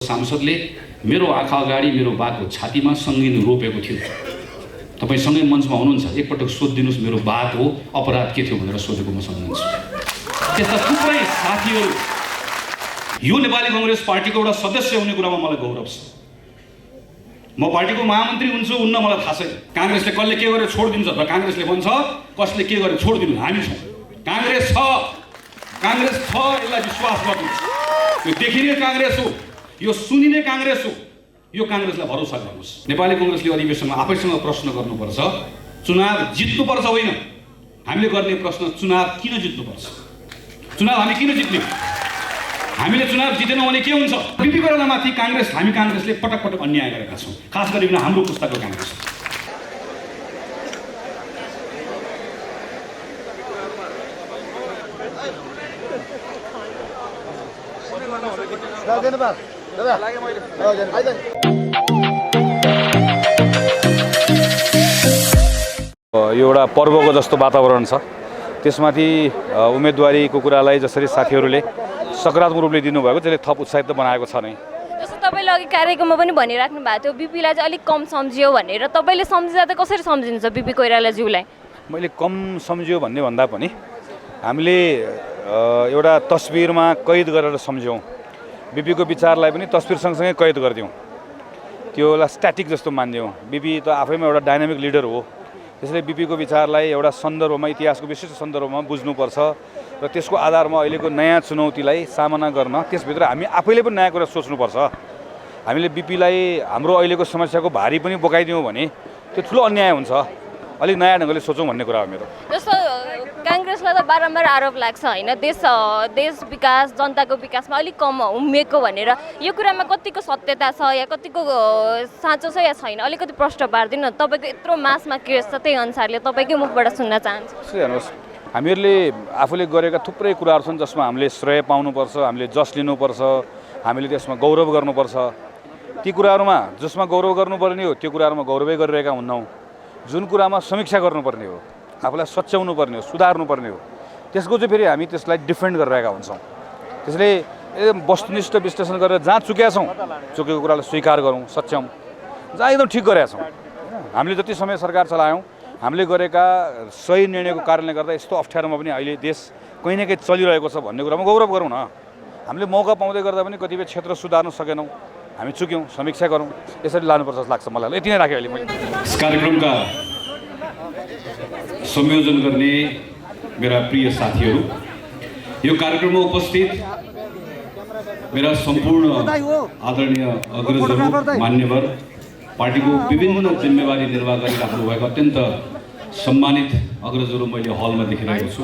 सांसदले मेरो आँखा अगाडि मेरो बाको छातीमा सङ्गीन रोपेको थियो। तपाईँ सँगै मञ्चमा हुनुहुन्छ, एकपटक सोधिदिनुहोस् मेरो बात हो अपराध के थियो भनेर सोधेको म सम्झन्छु। त्यस्ता थुप्रै साथीहरू यो नेपाली कांग्रेस पार्टीको एउटा सदस्य हुने कुरामा मलाई गौरव छ। म पार्टीको महामन्त्री हुन्छु हुन्न मलाई थाहा छैन। कांग्रेसले कसले के गरेर छोडिदिन्छ र कांग्रेसले भन्छ कसले के गरेर छोडिदिनु, हामी छौँ। कांग्रेस छ, यसलाई विश्वास गर्नुहोस्। यो देखिने कांग्रेस हो, यो सुनिने कांग्रेस हो। यो कांग्रेसलाई भरोसा गर्नुहोस्। नेपाली कांग्रेसले अधिवेशनमा आफैसँग प्रश्न गर्नुपर्छ, चुनाव जित्नुपर्छ होइन, हामीले गर्ने प्रश्न चुनाव किन जित्नुपर्छ, चुनाव हामी किन जित्ने, हामीले चुनाव जितेनौँ भने के हुन्छ। बिपी कोइरालामाथि हामी कांग्रेसले पटक पटक अन्याय गरेका छौँ, खास गरिकन हाम्रो पुस्ताको कांग्रेस। यो एउटा पर्वको जस्तो वातावरण छ। त्यसमाथि उम्मेदवारीको कुरालाई जसरी साथीहरूले सकारात्मक रूपले दिनुभएको त्यसले थप उत्साहित बनाएको छ नै। जस्तो तपाईँले अघि कार्यक्रममा पनि भनिराख्नु भएको थियो बिपीलाई चाहिँ अलिक कम सम्झियो भनेर, तपाईँले सम्झिँदा त कसरी सम्झिनुहुन्छ बिपी कोइरालाज्यूलाई? मैले कम सम्झियो भन्ने भन्दा पनि हामीले एउटा तस्बिरमा कैद गरेर सम्झ्यौँ। बिपीको विचारलाई पनि तस्बिर सँगसँगै कैद गरिदिउँ, त्योलाई स्ट्याटिक जस्तो मान्दियौँ। बिपी त आफैमा एउटा डाइनामिक लिडर हो, त्यसैले बिपीको विचारलाई एउटा सन्दर्भमा, इतिहासको विशिष्ट सन्दर्भमा बुझ्नुपर्छ र त्यसको आधारमा अहिलेको नयाँ चुनौतीलाई सामना गर्न त्यसभित्र हामी आफैले पनि नयाँ कुरा सोच्नुपर्छ। हामीले बिपीलाई हाम्रो अहिलेको समस्याको भारी पनि बोकाइदियौँ भने त्यो ठुलो अन्याय हुन्छ। अलिक नयाँ ढङ्गले सोचौँ भन्ने कुरा हो मेरो। जस्तो कांग्रेसलाई त बारम्बार आरोप लाग्छ होइन, देश विकास, जनताको विकासमा अलिक कम उम्मेको भनेर। यो कुरामा कतिको सत्यता छ या कतिको साँचो छ या छैन, अलिकति प्रश्न पार्दिनु। तपाईँको यत्रो मासमा केस छ, त्यही अनुसारले तपाईँकै मुखबाट सुन्न चाहन्छु। हेर्नुहोस्, हामीहरूले आफूले गरेका थुप्रै कुराहरू छन् जसमा हामीले श्रेय पाउनुपर्छ, हामीले जस लिनुपर्छ, हामीले त्यसमा गौरव गर्नुपर्छ। ती कुराहरूमा जसमा गौरव गर्नुपर्ने हो त्यो कुराहरूमा गौरवै गरिरहेका हुन्नौँ। जुन कुरामा समीक्षा गर्नुपर्ने हो, आफूलाई सच्याउनु पर्ने हो, सुधार्नु पर्ने हो, त्यसको चाहिँ फेरि हामी त्यसलाई डिफेन्ड गरिरहेका हुन्छौँ। त्यसले वस्तुनिष्ठ विश्लेषण गरेर जहाँ चुकेका छौँ चुकेको कुरालाई स्वीकार गरौँ, सच्याउँ, जहाँ एकदम ठिक गरेका छौँ। हामीले जति समय सरकार चलायौँ हामीले गरेका सही निर्णयको कारणले गर्दा यस्तो अप्ठ्यारोमा पनि अहिले देश कहीँ न कहीँ चलिरहेको छ भन्ने कुरामा गौरव गरौँ न। हामीले मौका पाउँदै गर्दा पनि कतिपय क्षेत्र सुधार्न सकेनौँ, हामी चुक्यौँ, समीक्षा गरौँ, यसरी लानुपर्छ जस्तो लाग्छ मलाई। यति नै राखेँ अहिले मैले। यस कार्यक्रमका संयोजन गर्ने मेरा प्रिय साथीहरू, यो कार्यक्रममा उपस्थित मेरा सम्पूर्ण आदरणीय अग्रजहरू, मान्यवर, पार्टीको विभिन्न जिम्मेवारी निर्वाह गरिराख्नु भएको अत्यन्त सम्मानित अग्रजहरू मैले हलमा देखिरहेको छु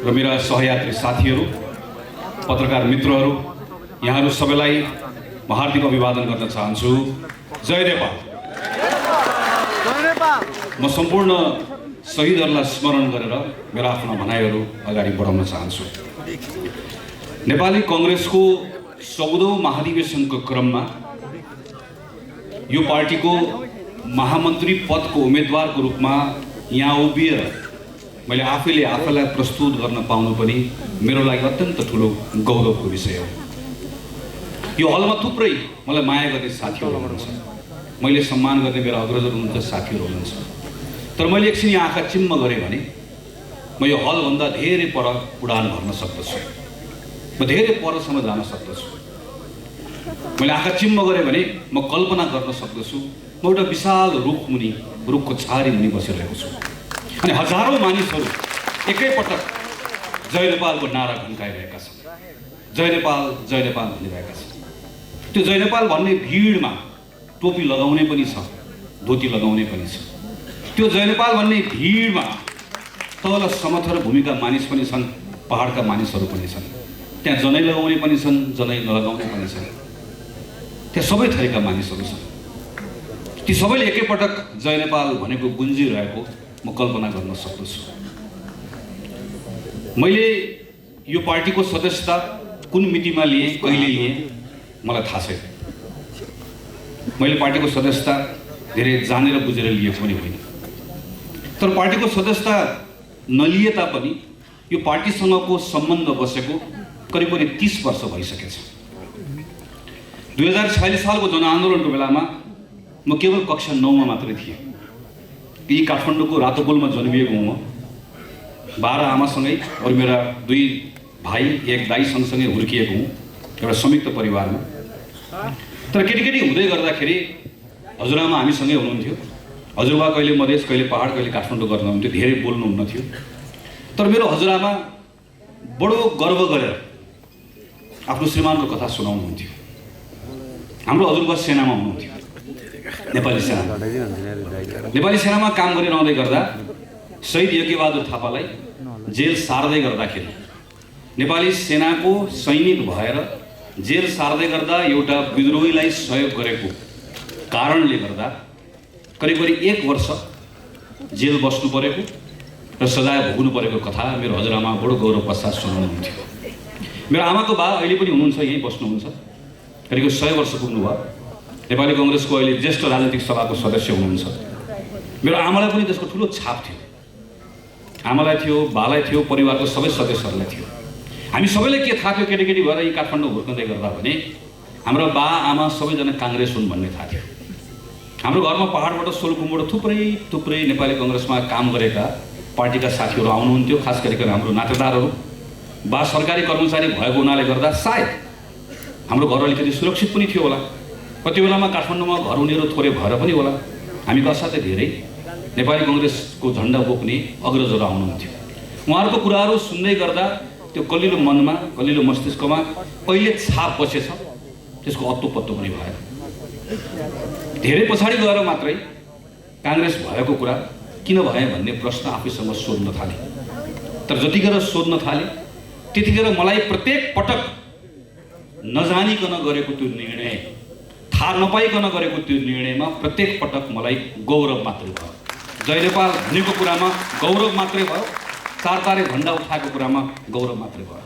र मेरा सहयात्री साथीहरू, पत्रकार मित्रहरू, यहाँहरू सबैलाई म हार्दिक अभिवादन गर्न चाहन्छु। जय नेपाल। म सम्पूर्ण शहीदहरूलाई स्मरण गरेर मेरा आफ्ना भनाइहरू अगाडि बढाउन चाहन्छु। नेपाली कांग्रेसको 14औं महाधिवेशनको क्रममा यो पार्टीको महामन्त्री पदको उम्मेदवारको रूपमा यहाँ उभिएर मैले आफैले आफैलाई प्रस्तुत गर्न पाउनु पनि मेरो लागि अत्यन्त ठुलो गौरवको विषय हो। यो हलमा थुप्रै मलाई माया गर्ने साथीहरू हुनुहुन्छ, मैले सम्मान गर्ने मेरा अग्रजहरू हुनुहुन्छ, साथीहरू हुनुहुन्छ। तर मैले एकछिन यहाँ आँखा चिम्म गरेँ भने म यो हलभन्दा धेरै पर उडान भर्न सक्दछु, म धेरै परसम्म जान सक्दछु। मैले आँखा चिम्म गरेँ भने म कल्पना गर्न सक्दछु म एउटा विशाल रुखमुनि, रुखको छारी मुनि बसिरहेको छु अनि हजारौँ मानिसहरू एकैपटक जय नेपालको नारा घन्काइरहेका छन्, जय नेपाल भनिरहेका छन्। त्यो जय नेपाल भन्ने भिडमा टोपी लगाउने पनि छ, धोती लगाउने पनि छ। त्यो जय नेपाल भन्ने भिडमा तल समथर भूमिका मानिस पनि छन्, पहाडका मानिसहरू पनि छन्, त्यहाँ जनै लगाउने पनि छन्, जनै नलगाउने पनि छन्, त्यहाँ सबै थरीका मानिसहरू छन्। ती सबैले एकैपटक जय नेपाल भनेको गुन्जिरहेको म कल्पना गर्न सक्दछु। मैले यो पार्टीको सदस्यता कुन मितिमा लिएँ, कहिले लिएँ मलाई थाहा छैन। मैले पार्टीको सदस्यता धेरै जानेर बुझेर लिएको पनि होइन, तर पार्टीको सदस्यता नलिए तापनि यो पार्टीसँगको सम्बन्ध बसेको करिब 30 वर्ष भइसकेछ। 2046 सालको जनआन्दोलनको बेलामा म केवल कक्षा 9 मा मात्रै थिएँ। यी काठमाडौँको रातोपुलमा जन्मिएको हुँ म। 12 आमासँगै अरू मेरा 2 भाइ 1 दाइ सँगसँगै हुर्किएको हुँ एउटा संयुक्त परिवारमा। तर केटी हुँदै गर्दाखेरि हजुरआमा हामीसँगै हुनुहुन्थ्यो। हजुरबा कहिले मधेस, कहिले पहाड, कहिले काठमाडौँ गर्नुहुन्थ्यो, धेरै बोल्नुहुन्न थियो। तर मेरो हजुरआमा बडो गर्व गरेर आफ्नो श्रीमानको कथा सुनाउनुहुन्थ्यो। हाम्रो हजुरबा सेनामा हुनुहुन्थ्यो, नेपाली सेनामा काम गरिरहँदै गर्दा शहीद यज्ञबहादुर थापालाई जेल सार्दै गर्दाखेरि नेपाली सेनाको सैनिक भएर जेल सार्दै गर्दा एउटा विद्रोहीलाई सहयोग गरेको कारणले गर्दा करिब 1 वर्ष जेल बस्नु परेको र सजाय भोग्नु परेको कथा मेरो हजुरआमा बडो गौरव पश्चात सुनाउनुहुन्थ्यो। मेरो आमाको बा अहिले पनि हुनुहुन्छ, यहीँ बस्नुहुन्छ, करिब 100 वर्ष पुग्नुभयो। नेपाली कङ्ग्रेसको अहिले ज्येष्ठ राजनीतिक सभाको सदस्य हुनुहुन्छ। मेरो आमालाई पनि त्यसको ठुलो छाप थियो। आमालाई थियो, बालाई थियो, परिवारको सबै सदस्यहरूलाई थियो। हामी सबैले के थाहा थियो केटी भएर यी काठमाडौँ हुर्कँदै गर्दा भने हाम्रो बा आमा सबैजना काङ्ग्रेस हुन् भन्ने थाहा थियो। हाम्रो घरमा पहाडबाट सोलुखुम्बाट थुप्रै नेपाली कङ्ग्रेसमा काम गरेका पार्टीका साथीहरू आउनुहुन्थ्यो, खास गरिकन हाम्रो नातेदारहरू। बा सरकारी कर्मचारी भएको हुनाले गर्दा सायद हाम्रो घर अलिकति सुरक्षित पनि थियो होला। कति बेलामा काठमाडौँमा घर उनीहरू थोरै भएर पनि होला। हामीका साथै धेरै नेपाली कङ्ग्रेसको झन्डा बोक्ने अग्रजहरू आउनुहुन्थ्यो। उहाँहरूको कुराहरू सुन्दै गर्दा त्यो कलिलो मनमा, कलिलो मस्तिष्कमा कहिले छाप बसेछ त्यसको अत्तो पत्तो पनि भयो। धेरै पछाडि गएर मात्रै काङ्ग्रेस भएको कुरा किन भए भन्ने प्रश्न आफैसँग सोध्न थाले। तर जतिखेर सोध्न थाले त्यतिखेर मलाई प्रत्येक पटक नजानिकन गरेको त्यो निर्णय, थाहा नपाइकन गरेको त्यो निर्णयमा प्रत्येक पटक मलाई गौरव मात्रै भयो। जय नेपाल भनेको कुरामा गौरव मात्रै भयो, 4 तारे झन्डा उठाएको कुरामा गौरव मात्रै भयो।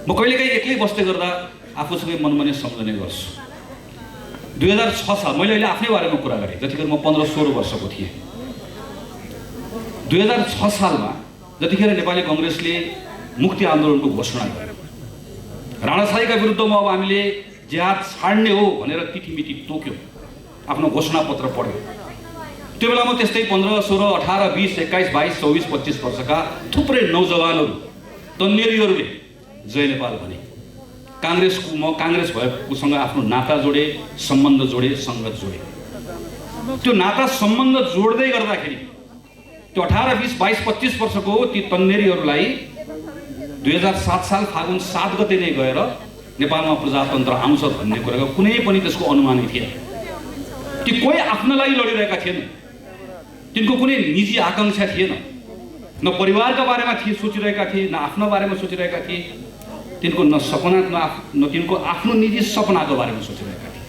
म कहिलेकाहीँ एक्लै बस्दै गर्दा आफूसँगै मनमनै सम्झने गर्छु। 2006 साल, मैले अहिले आफ्नै बारेमा कुरा गरेँ, जतिखेर म 15-16 वर्षको थिएँ। 2006 सालमा जतिखेर नेपाली कङ्ग्रेसले मुक्ति आन्दोलनको घोषणा गर्यो, राणाशाहीका विरुद्धमा अब हामीले जिहाद छाड्ने हो भनेर तिथिमिति तोक्यो, आफ्नो घोषणापत्र पढ्यो। त्यो बेलामा त्यस्तै 15, 16, 18, 20, 21, 22, 24, 25 वर्षका थुप्रै नौजवानहरू, तन्नेरीहरूले जय नेपाल भने। म काङ्ग्रेस भएकोसँग आफ्नो नाता जोडे, सम्बन्ध जोडे, सङ्गत जोडे। त्यो नाता सम्बन्ध जोड्दै गर्दाखेरि त्यो 18, 20, 22, 25 वर्षको ती तन्नेरीहरूलाई 2007 साल फागुन 7 गते नै गएर नेपालमा प्रजातन्त्र आउँछ भन्ने कुराको कुनै पनि त्यसको अनुमानै थिएन। ती कोही आफ्नो लागि लडिरहेका थिएन, तिनको कुनै निजी आकाङ्क्षा थिएन, न परिवारका बारेमा सोचिरहेका थिए, न आफ्नो बारेमा सोचिरहेका थिए, तिनको न सपना न तिनको आफ्नो निजी सपनाको बारेमा सोचिरहेका थिए।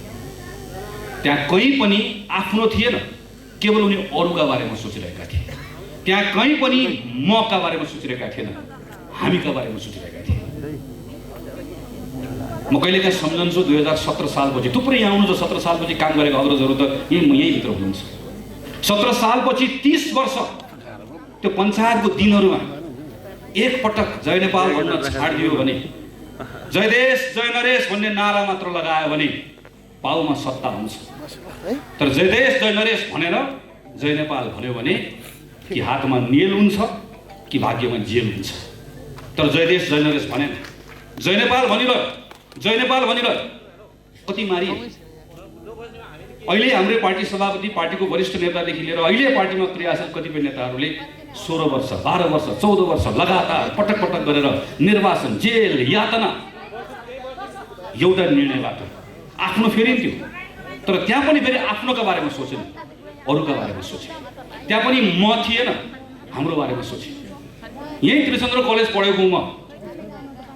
त्यहाँ कहीँ पनि आफ्नो थिएन, केवल उनी अरूका बारेमा सोचिरहेका थिए। त्यहाँ कहीँ पनि मका बारेमा सोचिरहेका थिएन, हामीका बारेमा सोचिरहेका थिए। म कहिलेकाहीँ सम्झन्छु 2017 सालपछि, थुप्रै यहाँ आउनुहुन्छ 17 सालपछि काम गरेको अग्रजहरू त यहीँभित्र हुनुहुन्छ। 17 सालपछि 30 वर्ष त्यो पञ्चायतको दिनहरूमा एकपटक जय नेपाल भन्न छाडिदियो भने, जय देश जय नरेश भन्ने नारा मात्र लगायो भने पाउमा सत्ता हुन्छ। तर जय देश जय नरेश भनेर जय नेपाल भन्यो भने कि हातमा नेल हुन्छ कि भाग्यमा जेल हुन्छ। तर जय देश जय नरेश भनेन, जय नेपाल भनिरह्यो। कति मारिए। अहिले हाम्रै पार्टी सभापति, पार्टीको वरिष्ठ नेतादेखि लिएर अहिले पार्टीमा क्रियाशील कतिपय नेताहरूले 16 वर्ष, 12 वर्ष, 14 वर्ष लगातार पटक गरेर निर्वाचन, जेल, यातना, एउटा निर्णयबाट आफ्नो फेरिन्थ्यो। तर त्यहाँ पनि फेरि आफ्नोका बारेमा सोचेन, अरूका बारेमा सोचे। त्यहाँ पनि म थिएन, हाम्रो बारेमा सोचे। यही त्रिचन्द्र कलेज पढेको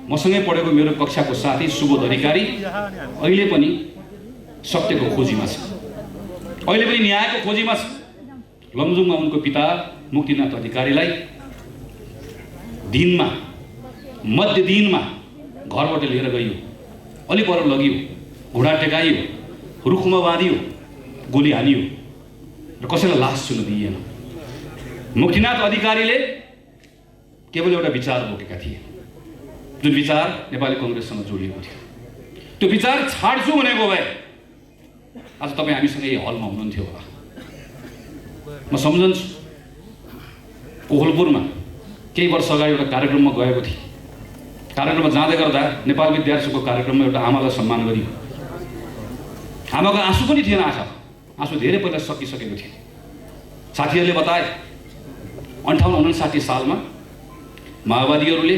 मसँगै पढेको मेरो कक्षाको साथी सुबोध अधिकारी अहिले पनि सत्यको खोजीमा छ, अहिले पनि न्यायको खोजीमा छ। लमजुङमा उनको पिता मुक्तिनाथ अधिकारीलाई मध्य दिनमा घरबाट लिएर गइयो, अलि पर लगियो, घुँडा टेकाइयो, रुखमा बाँधियो, गोली हानियो र कसैलाई लास छुन दिइएन। मुक्तिनाथ अधिकारीले केवल एउटा विचार बोकेका थिए, जुन विचार नेपाली कङ्ग्रेससँग जोडिएको थियो। त्यो विचार छाड्छु भनेको भए आज तपाईँ हामीसँग यही हलमा हुनुहुन्थ्यो होला। म सम्झन्छु कोहलपुरमा केही वर्ष अगाडि एउटा कार्यक्रममा गएको थिएँ। कार्यक्रममा जाँदै गर्दा नेपाल विद्यार्थीको कार्यक्रममा एउटा आमालाई सम्मान गरियो। आमाको आँसु पनि थिएन, आँसु धेरै पहिला सकिसकेको थियो। साथीहरूले बताए 58-59 सालमा माओवादीहरूले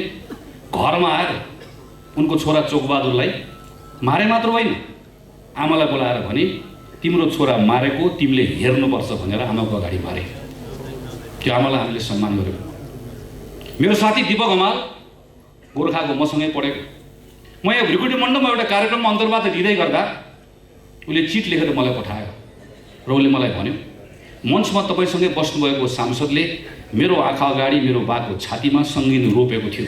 घरमा आएर उनको छोरा चोकबहादुरलाई मारे मात्र होइन, आमालाई बोलाएर भने तिम्रो छोरा मारेको तिमीले हेर्नुपर्छ भनेर आमाको अगाडि मारे। त्यो आमालाई हामीले सम्मान गर्यौँ। मेरो साथी दिपक हमाल गोर्खाको मसँगै पढेको, म यहाँ भ्रिकुटी मण्डपमा एउटा कार्यक्रममा अन्तर्वार्ता दिँदै गर्दा उसले चिट लेखेर मलाई पठायो र उसले मलाई भन्यो मञ्चमा तपाईँसँगै बस्नुभएको सांसदले मेरो आँखा अगाडि मेरो बाको छातीमा सङ्गीन रोपेको थियो।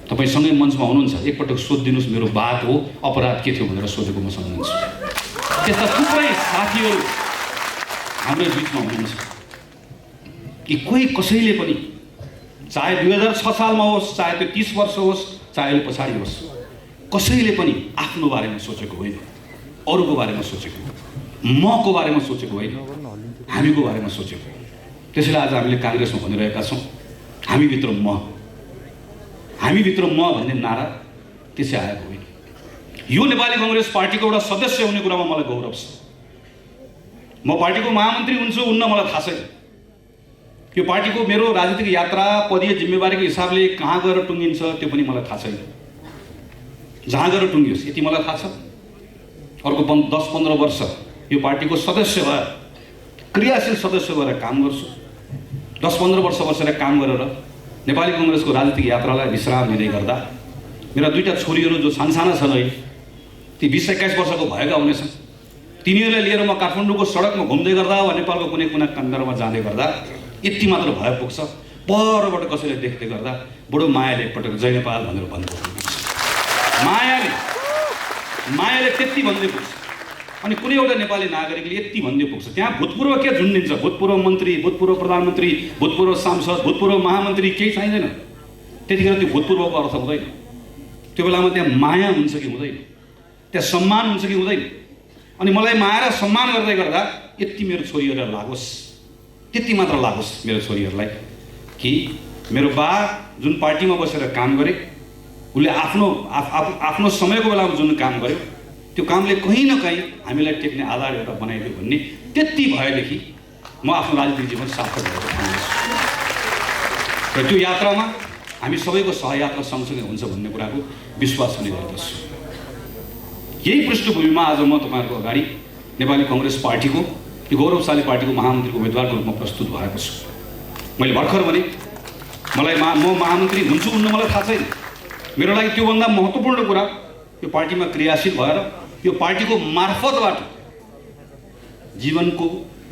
तपाईँ सँगै मञ्चमा हुनुहुन्छ, एकपटक सोधिदिनुहोस् मेरो बाको अपराध के थियो भनेर सोधेको म सम्झन्छु। त्यस्ता थुप्रै साथीहरू हाम्रो बिचमा हुनुहुन्छ कि कोही कसैले पनि चाहे 2006 सालमा होस्, चाहे त्यो 30 वर्ष होस्, चाहे अहिले पछाडि होस्, कसैले पनि आफ्नो बारेमा सोचेको होइन, अरूको बारेमा सोचेको, मको बारेमा सोचेको होइन, हामीको बारेमा सोचेको। त्यसैले आज हामीले काङ्ग्रेसमा भनिरहेका छौँ हामीभित्र म भन्ने नारा त्यसै आएको होइन। यो नेपाली कङ्ग्रेस पार्टीको एउटा सदस्य हुने कुरामा मलाई गौरव छ। म पार्टीको महामन्त्री हुन्छु हुन्न मलाई थाहा छैन। यो पार्टीको मेरो राजनीतिक यात्रा पदीय जिम्मेवारीको हिसाबले कहाँ गएर टुङ्गिन्छ त्यो पनि मलाई थाहा छैन। जहाँ गएर टुङ्गियोस् यति मलाई थाहा छ। अर्को 10-15 वर्ष यो पार्टीको सदस्य भएर क्रियाशील सदस्य भएर काम गर्छु। 10-15 वर्ष बसेर काम गरेर नेपाली कङ्ग्रेसको राजनीतिक यात्रालाई विश्राम दिँदै गर्दा मेरा दुईटा छोरीहरू जो सानसाना छन् अहिले, ती 20-21 वर्षको भएका हुनेछन्। तिनीहरूलाई लिएर म काठमाडौँको सडकमा घुम्दै गर्दा वा नेपालको कुनै कुना कन्दरमा जाँदै गर्दा यति मात्र भए पुग्छ, परबाट कसैले देख्दै गर्दा बडो मायाले एकपटक जय नेपाल भनेर भन्दै पुग्छ। मायाले त्यति भन्दै पुग्छ। अनि कुनै एउटा नेपाली नागरिकले यति भन्दै पुग्छ। त्यहाँ भूतपूर्व के झुन्डिन्छ? भूतपूर्व मन्त्री, भूतपूर्व प्रधानमन्त्री, भूतपूर्व सांसद, भूतपूर्व महामन्त्री केही चाहिँदैन। त्यतिखेर त्यो भूतपूर्वको अर्थ हुँदैन। त्यो बेलामा त्यहाँ माया हुन्छ कि हुँदैन, त्यहाँ सम्मान हुन्छ कि हुँदैन। अनि मलाई माया र सम्मान गर्दै गर्दा यति मेरो छोरीहरूलाई लागोस्, त्यति मात्र लागोस् मेरो छोरीहरूलाई कि मेरो बा जुन पार्टीमा बसेर काम गरे, उसले आफ्नो समयको बेलामा जुन काम गर्यो त्यो कामले कहीँ न कहीँ हामीलाई टेक्ने आधार एउटा बनाइदियो भन्ने त्यति भएदेखि म आफ्नो राजनीतिक जीवन सार्थक भएको ठान्छु। र त्यो यात्रामा हामी सबैको सहयात्रा सँगसँगै हुन्छ भन्ने कुराको विश्वास पनि गर्दछु। यही पृष्ठभूमिमा आज म तपाईँहरूको अगाडि नेपाली कङ्ग्रेस पार्टीको यो गौरवशाली पार्टीको महामन्त्रीको उम्मेदवारको रूपमा प्रस्तुत भएको छु। मैले भर्खर भने म महामन्त्री हुन्छु हुन्न मलाई थाहा छैन। मेरो लागि त्योभन्दा महत्त्वपूर्ण कुरा यो पार्टीमा क्रियाशील भएर यो पार्टीको मार्फतबाट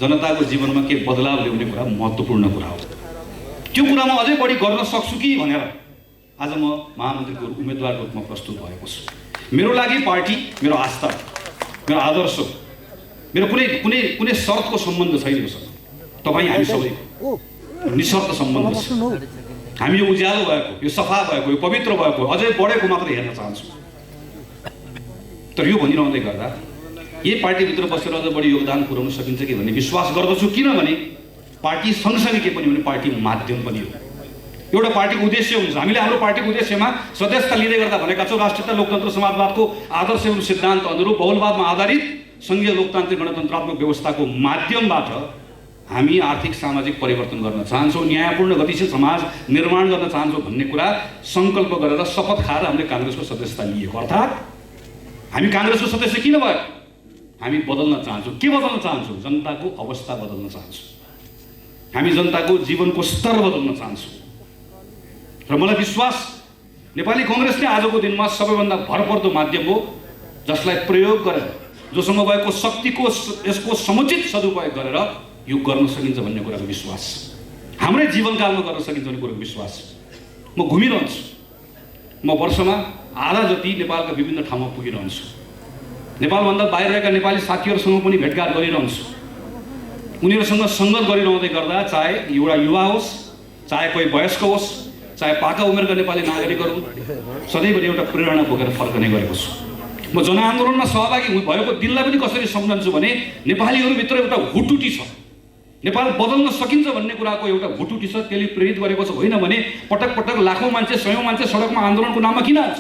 जनताको जीवनमा के बदलाव ल्याउने कुरा महत्त्वपूर्ण कुरा हो। त्यो कुरामा अझै बढी गर्न सक्छु कि भनेर आज म महामन्त्रीको उम्मेदवारको रूपमा प्रस्तुत भएको छु। मेरो लागि पार्टी मेरो आस्था, मेरो आदर्श, मेरो कुनै शर्तको सम्बन्ध छैन मसँग। तपाईँ हामी सबैको निशर्त सम्बन्ध छ। हामी यो उज्यालो भएको, यो सफा भएको, यो पवित्र भएको, अझै बढेको मात्र हेर्न चाहन्छौँ। तर यो भनिरहँदै गर्दा यही पार्टीभित्र बसेर अझ बढी योगदान पुर्याउन सकिन्छ कि भन्ने विश्वास गर्दछु। किनभने पार्टी सँगसँगै के पनि भने पार्टी माध्यम पनि हो। एउटा पार्टीको उद्देश्य हुन्छ। हामीले हाम्रो पार्टीको उद्देश्यमा सदस्यता लिँदै गर्दा भनेका छौँ राष्ट्रियता, लोकतन्त्र, समाजवादको आदर्श एवं सिद्धान्त अनुरूप बहुलवादमा आधारित सङ्घीय लोकतान्त्रिक गणतन्त्रात्मक व्यवस्थाको माध्यमबाट हामी आर्थिक सामाजिक परिवर्तन गर्न चाहन्छौँ, न्यायपूर्ण गतिशील समाज निर्माण गर्न चाहन्छौँ भन्ने कुरा सङ्कल्प गरेर शपथ खाएर हामीले काङ्ग्रेसको सदस्यता लिएको। अर्थात् हामी काङ्ग्रेसको सदस्य किन भयो? हामी बदल्न चाहन्छौँ। के बदल्न चाहन्छौँ? जनताको अवस्था बदल्न चाहन्छौँ। हामी जनताको जीवनको स्तर बदल्न चाहन्छौँ। र मलाई विश्वास नेपाली कङ्ग्रेसले आजको दिनमा सबैभन्दा भरपर्दो माध्यम हो जसलाई प्रयोग गरेर, जोसँग भएको शक्तिको यसको समुचित सदुपयोग गरेर यो गर्न सकिन्छ भन्ने कुराको विश्वास, हाम्रै जीवनकालमा गर्न सकिन्छ भन्ने कुराको विश्वास। म घुमिरहन्छु। म वर्षमा आधा जति नेपालका विभिन्न ठाउँमा पुगिरहन्छु। नेपालभन्दा बाहिर रहेका नेपाली साथीहरूसँग पनि भेटघाट गरिरहन्छु। उनीहरूसँग सङ्गत गरिरहँदै गर्दा चाहे एउटा युवा होस्, चाहे कोही वयस्क होस्, चाहे पाका उमेरका नेपाली नागरिकहरू, सधैँभरि एउटा प्रेरणा बोकेर फर्कने गरेको छु। म जनआन्दोलनमा सहभागी भएको दिनलाई पनि कसरी सम्झन्छु भने नेपालीहरूभित्र एउटा हुटुटी छ, नेपाल बदल्न सकिन्छ भन्ने कुराको एउटा हुटुटी छ, त्यसले प्रेरित गरेको छ। होइन भने पटक पटक लाखौँ मान्छे, सयौँ मान्छे सडकमा आन्दोलनको नाममा किन आउँछ?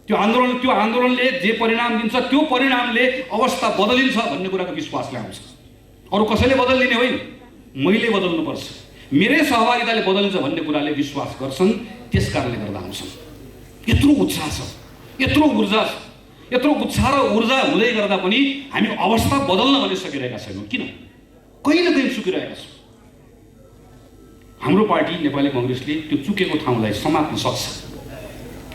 त्यो आन्दोलनले जे परिणाम दिन्छ त्यो परिणामले अवस्था बदलिन्छ भन्ने कुराको विश्वासले आउँछ। अरू कसैले बदलिदिने होइन, मैले बदल्नुपर्छ, मेरै सहभागिताले बदलिन्छ भन्ने कुराले विश्वास गर्छन्, त्यस कारणले गर्दा आउँछन्। यत्रो उत्साह छ, यत्रो ऊर्जा छ, यत्रो उत्साह र ऊर्जा हुँदै गर्दा पनि हामी अवस्था बदल्न भने सकिरहेका छैनौँ। किन? कहीँ न कहीँ चुकिरहेका छौँ। हाम्रो पार्टी नेपाली कङ्ग्रेसले त्यो चुकेको ठाउँलाई समात्न सक्छ,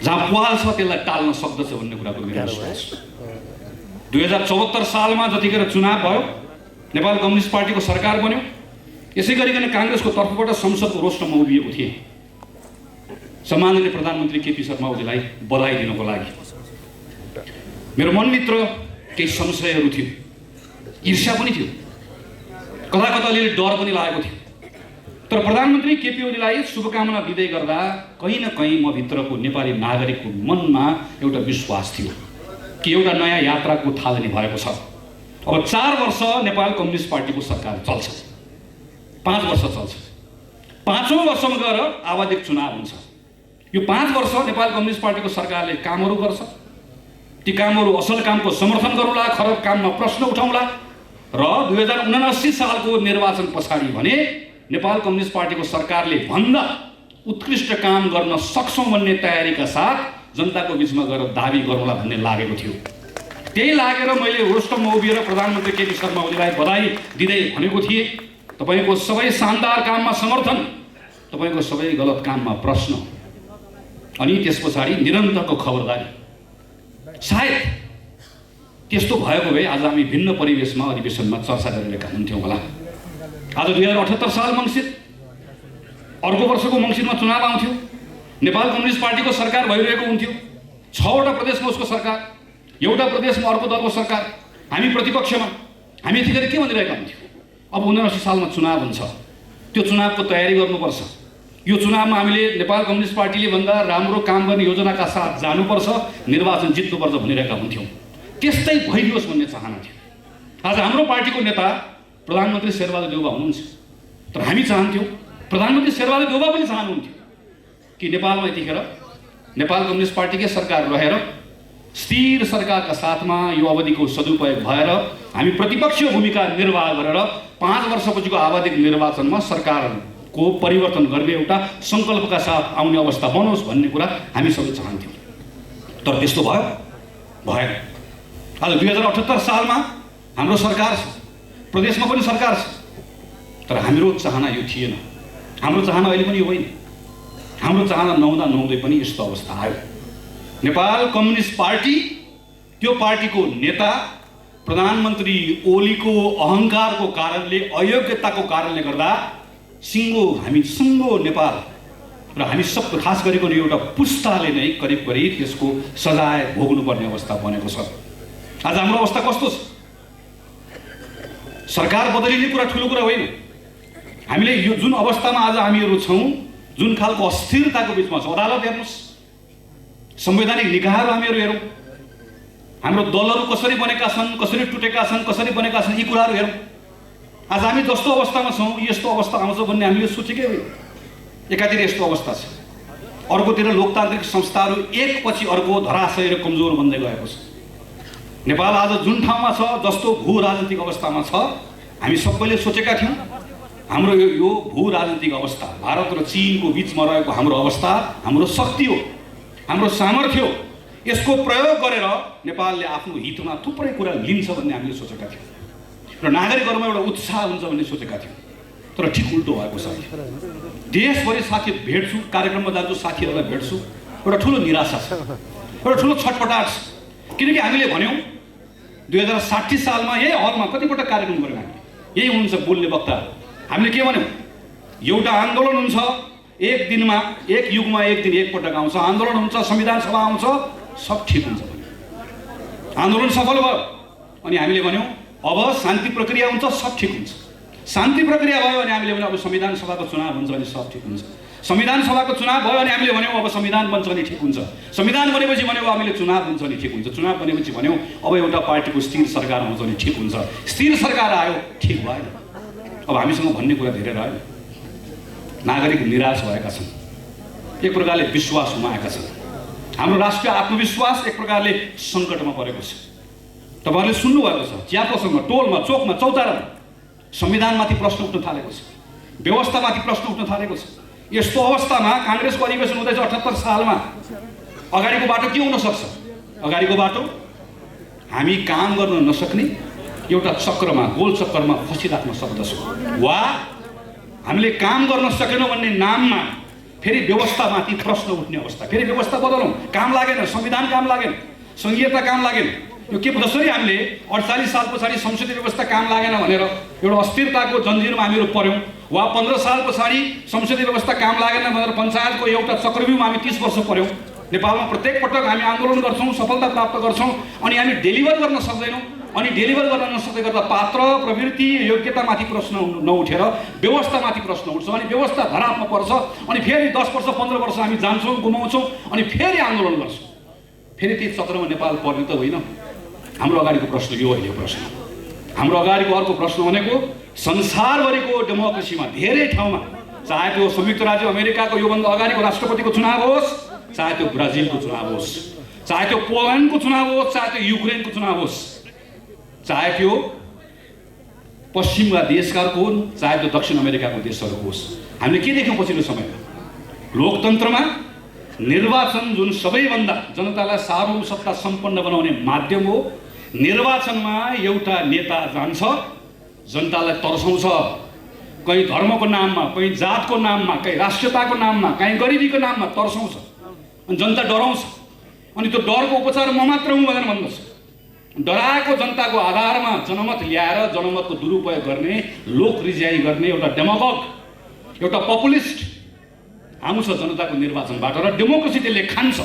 जहाँ पुवाल छ त्यसलाई टाल्न सक्दछ भन्ने कुराको मेरो विश्वास छ। 2074 सालमा जतिखेर चुनाव भयो, नेपाल कम्युनिस्ट पार्टीको सरकार बन्यो, यसै गरिकन काङ्ग्रेसको तर्फबाट संसदको रोस्टरमा उभिएको थिएँ सम्माननीय प्रधानमन्त्री केपी शर्मा ओलीलाई बधाई दिनको लागि। मेरो मनभित्र केही संशयहरू थियो, ईर्ष्या पनि थियो, कता कता अलिअलि डर पनि लागेको थियो। तर प्रधानमन्त्री केपी ओलीलाई शुभकामना दिँदै गर्दा कहीँ न कहीँ म भित्रको नेपाली नागरिकको मनमा एउटा विश्वास थियो कि एउटा नयाँ यात्राको थालनी भएको छ। अब 4 वर्ष नेपाल कम्युनिस्ट पार्टीको सरकार चल्छ, 5 वर्ष चल्छ, 5औं वर्षमा गएर आवधिक चुनाव हुन्छ। यो 5 वर्ष नेपाल कम्युनिस्ट पार्टीको सरकारले कामहरू गर्छ, ती कामहरू असल कामको समर्थन गरौँला, खराब काममा प्रश्न उठाउँला र 2079 सालको निर्वाचन पछाडि भने नेपाल कम्युनिस्ट पार्टीको सरकारले भन्दा उत्कृष्ट काम गर्न सक्छौँ भन्ने तयारीका साथ जनताको बिचमा गएर दाबी गरौँला भन्ने लागेको थियो। त्यही लागेर मैले रोस्टममा उभिएर प्रधानमन्त्री केपी शर्मा ओलीलाई बधाई दिँदै भनेको थिएँ, तपाईँको सबै शानदार काममा समर्थन, तपाईँको सबै गलत काममा प्रश्न, अनि त्यस पछाडि निरन्तरको खबरदारी। सायद त्यस्तो भएको भए आज हामी भिन्न परिवेशमा अधिवेशनमा चर्चा गरिरहेका हुन्थ्यौँ होला। आज 2078 साल मङ्सिर, अर्को वर्षको मङ्सिरमा चुनाव आउँथ्यो, नेपाल कम्युनिस्ट पार्टीको सरकार भइरहेको हुन्थ्यो, 6वटा प्रदेशमा उसको सरकार, एउटा प्रदेशमा अर्को दलको सरकार, हामी प्रतिपक्षमा। हामी यतिखेर के भनिरहेका हुन्थ्यौँ? अब 79 सालमा चुनाव हुन्छ, त्यो चुनावको तयारी गर्नुपर्छ, यो चुनावमा हामीले नेपाल कम्युनिस्ट पार्टीले भन्दा राम्रो काम गर्ने योजनाका साथ जानुपर्छ, निर्वाचन जित्नुपर्छ भनिरहेका हुन्थ्यौँ। त्यस्तै भइदियोस् भन्ने चाहना थियो। आज हाम्रो पार्टीको नेता प्रधानमन्त्री शेरबहादुर देउवा हुनुहुन्छ, तर हामी चाहन्थ्यौँ, प्रधानमन्त्री शेरबहादुर देउवा पनि चाहनुहुन्थ्यो कि नेपालमा यतिखेर नेपाल कम्युनिस्ट पार्टीकै सरकार रहेर स्थिर सरकारका साथमा यो अवधिको सदुपयोग भएर हामी प्रतिपक्षीय भूमिका निर्वाह गरेर 5 वर्षपछिको आवधिक निर्वाचनमा सरकारको परिवर्तन गर्ने एउटा सङ्कल्पका साथ आउने अवस्था बनोस् भन्ने कुरा हामी सबै चाहन्थ्यौँ। तर त्यस्तो भएन। आज 2078 सालमा हाम्रो सरकार छ, प्रदेशमा पनि सरकार छ, तर हाम्रो चाहना यो थिएन। हाम्रो चाहना अहिले पनि यो होइन। हाम्रो चाहना नहुँदै पनि यस्तो अवस्था आयो। नेपाल कम्युनिस्ट पार्टी, त्यो पार्टीको नेता प्रधानमन्त्री ओलीको अहङ्कारको कारणले, अयोग्यताको कारणले गर्दा हामी सिङ्गो नेपाल र हामी सब खास गरिकन एउटा पुस्ताले नै करिब यसको सजाय भोग्नुपर्ने अवस्था बनेको छ। आज हाम्रो अवस्था कस्तो छ? सरकार बदलिने कुरा ठुलो कुरा होइन। हामीले यो जुन अवस्थामा आज हामीहरू छौँ, जुन खालको अस्थिरताको बिचमा छ, अदालत हेर्नुहोस्, संवैधानिक निकायहरू हामीहरू हेरौँ, हाम्रो दलहरू कसरी बनेका छन्, कसरी टुटेका छन्, कसरी बनेका छन्, यी कुराहरू हेरौँ। आज हामी जस्तो अवस्थामा छौँ, यस्तो अवस्था आउँछ भन्ने हामीले सोचेकै होइन। एकातिर यस्तो अवस्था छ, अर्कोतिर लोकतान्त्रिक संस्थाहरू एकपछि अर्को धराशयी र कमजोर बन्दै गएको छ। नेपाल आज जुन ठाउँमा छ, जस्तो भू राजनीतिक अवस्थामा छ, हामी सबैले सोचेका थियौँ हाम्रो यो भू राजनीतिक अवस्था, भारत र चीनको बिचमा रहेको हाम्रो अवस्था हाम्रो शक्ति हो, हाम्रो सामर्थ्य हो, यसको प्रयोग गरेर नेपालले आफ्नो हितमा थुप्रै कुरा लिन्छ भन्ने हामीले सोचेका थियौँ र नागरिकहरूमा एउटा उत्साह हुन्छ भन्ने सोचेका थियौँ। तर ठिक उल्टो भएको छ। देशभरि साथी भेट्छु, कार्यक्रममा जान्छु, साथीहरूलाई भेट्छु, एउटा ठुलो निराशा छ, एउटा ठुलो छटपटाट छ। किनकि हामीले भन्यौँ 2060 सालमा यही हलमा कतिपटक कार्यक्रम गऱ्यौँ हामीले, यही हुनुहुन्छ बोल्ने वक्ता। हामीले के भन्यौँ? एउटा आन्दोलन हुन्छ, एक दिनमा, एक युगमा एक दिन एकपटक आउँछ, आन्दोलन हुन्छ, संविधान सभा आउँछ, सब ठिक हुन्छ भन्यो। आन्दोलन सफल भयो अनि हामीले भन्यौँ अब शान्ति प्रक्रिया हुन्छ, सब ठिक हुन्छ। शान्ति प्रक्रिया भयो भने हामीले भन्यौँ अब संविधान सभाको चुनाव हुन्छ भने सब ठिक हुन्छ। संविधान सभाको चुनाव भयो अनि हामीले भन्यौँ अब संविधान बन्छ भने ठिक हुन्छ, संविधान बनेपछि भन्यौँ हामीले चुनाव हुन्छ भने ठिक हुन्छ, चुनाव बनेपछि भन्यौँ अब एउटा पार्टीको स्थिर सरकार आउँछ भने ठिक हुन्छ, स्थिर सरकार आयो ठिक भएन। अब हामीसँग भन्ने कुरा धेरै रह्यो। नागरिक निराश भएका छन्, एक प्रकारले विश्वास गुमाएका छन्, हाम्रो राष्ट्रिय आत्मविश्वास एक प्रकारले सङ्कटमा परेको छ। तपाईँहरूले सुन्नुभएको छ, चिया पसलमा, टोलमा, चोकमा, चौतारामा संविधानमाथि प्रश्न उठ्न थालेको छ, व्यवस्थामाथि प्रश्न उठ्न थालेको छ। यस्तो अवस्थामा काङ्ग्रेसको अधिवेशन हुँदैछ 78 सालमा, अगाडिको बाटो के हुन सक्छ? अगाडिको बाटो हामी काम गर्न नसक्ने एउटा चक्रमा, गोल चक्रमा फसिराख्न सक्दछौँ, वा हामीले काम गर्न सकेनौँ भन्ने नाममा फेरि व्यवस्थामाथि प्रश्न उठ्ने अवस्था। फेरि व्यवस्था बदलौँ, काम लागेन, संविधान काम लागेन, सङ्घीयता काम लागेन। यो के जसरी हामीले 48 साल पछाडि संसदीय व्यवस्था काम लागेन भनेर एउटा अस्थिरताको जन्जिरमा हामीहरू पऱ्यौँ, वा 15 साल पछाडि संसदीय व्यवस्था काम लागेन भनेर पञ्चायतको एउटा चक्रव्यूहमा हामी 30 वर्ष पऱ्यौँ। नेपालमा प्रत्येक पटक हामी आन्दोलन गर्छौँ, सफलता प्राप्त गर्छौँ, अनि हामी डेलिभर गर्न सक्दैनौँ। अनि डेलिभर गर्न नसक्दै गर्दा पात्र, प्रवृत्ति, योग्यतामाथि प्रश्न नउठेर व्यवस्थामाथि प्रश्न उठ्छ, अनि व्यवस्था धरापमा पर्छ, अनि फेरि 10 वर्ष 15 वर्ष हामी जान्छौँ, गुमाउँछौँ, अनि फेरि आन्दोलन गर्छौँ। फेरि त्यही चक्रमा नेपाल पर्ने त होइन। हाम्रो अगाडिको प्रश्न यो अहिले प्रश्न, हाम्रो अगाडिको अर्को प्रश्न भनेको संसारभरिको डेमोक्रेसीमा धेरै ठाउँमा, चाहे त्यो संयुक्त राज्य अमेरिकाको योभन्दा अगाडिको राष्ट्रपतिको चुनाव होस्, चाहे त्यो ब्राजिलको चुनाव होस्, चाहे त्यो पोल्यान्डको चुनाव होस्, चाहे त्यो युक्रेनको चुनाव होस्, चाहे त्यो पश्चिमका देशहरूको हुन्, चाहे त्यो दक्षिण अमेरिकाको देशहरूको होस्, हामीले के देख्यौँ पछिल्लो समयमा? लोकतन्त्रमा निर्वाचन जुन सबैभन्दा जनतालाई सार्वभौमसत्ता सम्पन्न बनाउने माध्यम हो, निर्वाचनमा एउटा नेता जान्छ, जनतालाई तर्साउँछ, कहीँ धर्मको नाममा, कहीँ जातको नाममा, कहीँ राष्ट्रियताको नाममा, कहीँ गरिबीको नाममा तर्साउँछ, अनि जनता डराउँछ, अनि त्यो डरको उपचार म मात्र हुँ भनेर भन्दछ। डराएको जनताको आधारमा जनमत ल्याएर जनमतको दुरुपयोग गर्ने, लोक रिजाइ गर्ने एउटा डेमोक्रेट, एउटा पपुलिस्ट आउँछ जनताको निर्वाचनबाट, र डेमोक्रेसी त्यसले खान्छ।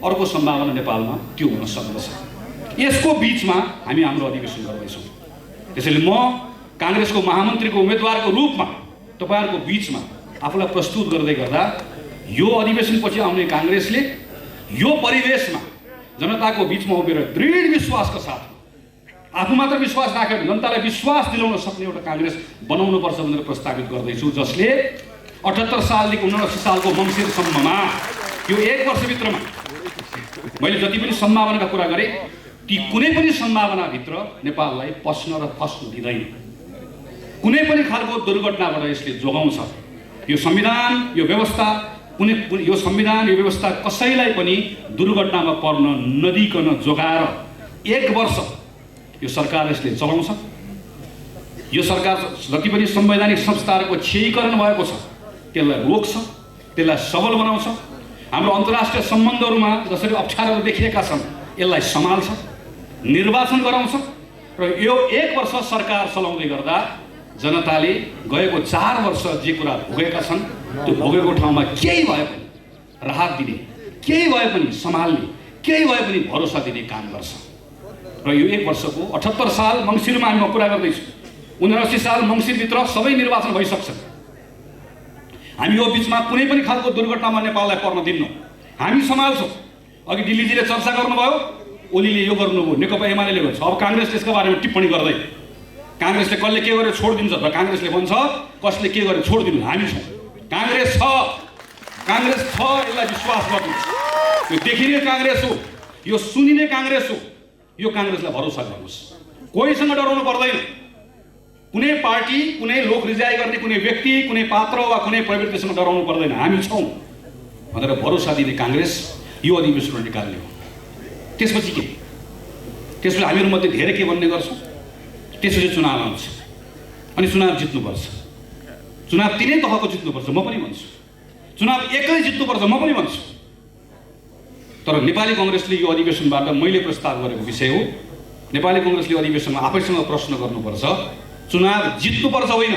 अर्को सम्भावना नेपालमा त्यो हुन सक्दछ। यसको बिचमा हामी हाम्रो अधिवेशन गर्दैछौँ। त्यसैले म काङ्ग्रेसको महामन्त्रीको उम्मेदवारको रूपमा तपाईँहरूको बिचमा आफूलाई प्रस्तुत गर्दै गर्दा यो अधिवेशनपछि आउने काङ्ग्रेसले यो परिवेशमा जनताको बिचमा उभिएर दृढ विश्वासका साथ, आफू मात्र विश्वास राखेर जनतालाई विश्वास दिलाउन सक्ने एउटा काङ्ग्रेस बनाउनुपर्छ भनेर प्रस्तावित गर्दैछु, जसले 78 सालदेखि 79 सालको मङ्सिरसम्ममा यो 1 वर्षभित्रमा मैले जति पनि सम्भावनाका कुरा गरेँ, ती कुनै पनि सम्भावनाभित्र नेपाललाई पस्न र फस्न दिँदैन। कुनै पनि खालको दुर्घटनाबाट यसले जोगाउँछ। यो संविधान, यो व्यवस्था, यो संविधान, यो व्यवस्था कसैलाई पनि दुर्घटनामा पर्न नदिकन जोगाएर 1 वर्ष यो सरकार यसले चलाउँछ। यो सरकार जति पनि संवैधानिक संस्थाहरूको क्षयीकरण भएको छ त्यसलाई रोक्छ, त्यसलाई सबल बनाउँछ। हाम्रो अन्तर्राष्ट्रिय सम्बन्धहरूमा जसरी अप्ठ्यारोहरू देखिएका छन् यसलाई सम्हाल्छ, निर्वाचन गराउँछ, र यो 1 वर्ष सरकार चलाउँदै गर्दा जनताले गएको 4 वर्ष जे कुरा भोगेका छन् त्यो भोगेको ठाउँमा केही भए पनि राहत दिने, केही भए पनि सम्हाल्ने, केही भए पनि भरोसा दिने काम गर्छ। र यो 1 वर्षको 78 साल मङ्सिरमा हामी कुरा गर्दैछु, 79 साल मङ्सिरभित्र सबै निर्वाचन भइसक्छन्। हामी यो बिचमा कुनै पनि खालको दुर्घटनामा नेपाललाई पर्न दिन्नौँ, हामी सम्हाल्छौँ। अघि दिल्लीजीले चर्चा गर्नुभयो, ओलीले यो गर्नुभयो, नेकपा एमाले गर्छ, अब काङ्ग्रेस त्यसको बारेमा टिप्पणी गर्दै काङ्ग्रेसले कसले के गरेर छोडिदिन्छ र काङ्ग्रेसले भन्छ कसले के गरेर छोडिदिनु। हामी छौँ, काङ्ग्रेस छ, काङ्ग्रेस छ, यसलाई विश्वास गर्नुहोस्। यो देखिने काङ्ग्रेस हो, यो सुनिने काङ्ग्रेस हो, यो काङ्ग्रेसलाई भरोसा गर्नुहोस्। कोहीसँग डराउनु पर्दैन। कुनै पार्टी, कुनै लोक रिजाइ गर्ने कुनै व्यक्ति, कुनै पात्र वा कुनै प्रवृत्तिसँग डराउनु पर्दैन। हामी छौँ भनेर भरोसा दिने काङ्ग्रेस यो अधिवेशनमा निकाल्ने हो। त्यसपछि के? त्यसपछि हामीहरूमध्ये धेरै के भन्ने गर्छौँ? त्यसपछि चुनाव आउँछ, अनि चुनाव जित्नुपर्छ। चुनाव 3 तहको जित्नुपर्छ, म पनि भन्छु। चुनाव एकै जित्नुपर्छ, म पनि भन्छु। तर नेपाली कङ्ग्रेसले यो अधिवेशनबाट मैले प्रस्ताव गरेको विषय हो, नेपाली कङ्ग्रेसले अधिवेशनमा आफैसँग प्रश्न गर्नुपर्छ, चुनाव जित्नुपर्छ होइन,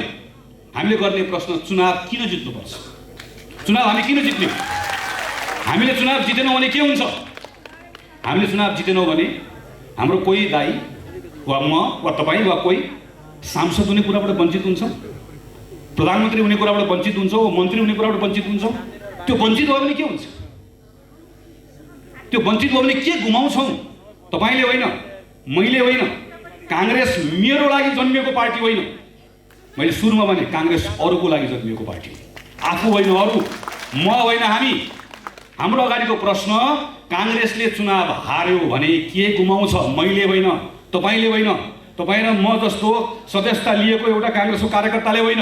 हामीले गर्ने प्रश्न चुनाव किन जित्नुपर्छ? चुनाव हामी किन जित्ने? हामीले चुनाव जितेनौँ भने के हुन्छ? हामीले चुनाव जितेनौँ भने हाम्रो कोही दाइ वा म वा तपाईँ वा कोही सांसद हुने कुराबाट वञ्चित हुन्छ। प्रधानमन्त्री हुने कुराबाट वञ्चित हुन्छौँ, मन्त्री हुने कुराबाट वञ्चित हुन्छौँ। त्यो वञ्चित भयो भने के हुन्छ? त्यो वञ्चित भयो भने के गुमाउँछौँ? तपाईँले होइन, मैले होइन, काङ्ग्रेस मेरो लागि जन्मिएको पार्टी होइन। मैले सुरुमा भने काङ्ग्रेस अरूको लागि जन्मिएको पार्टी हो, आफू होइन अरू, म होइन हामी। हाम्रो अगाडिको प्रश्न, काङ्ग्रेसले चुनाव हार्यो भने के गुमाउँछ? मैले होइन, तपाईँले होइन, तपाईँ र म जस्तो सदस्यता लिएको एउटा काङ्ग्रेसको कार्यकर्ताले होइन,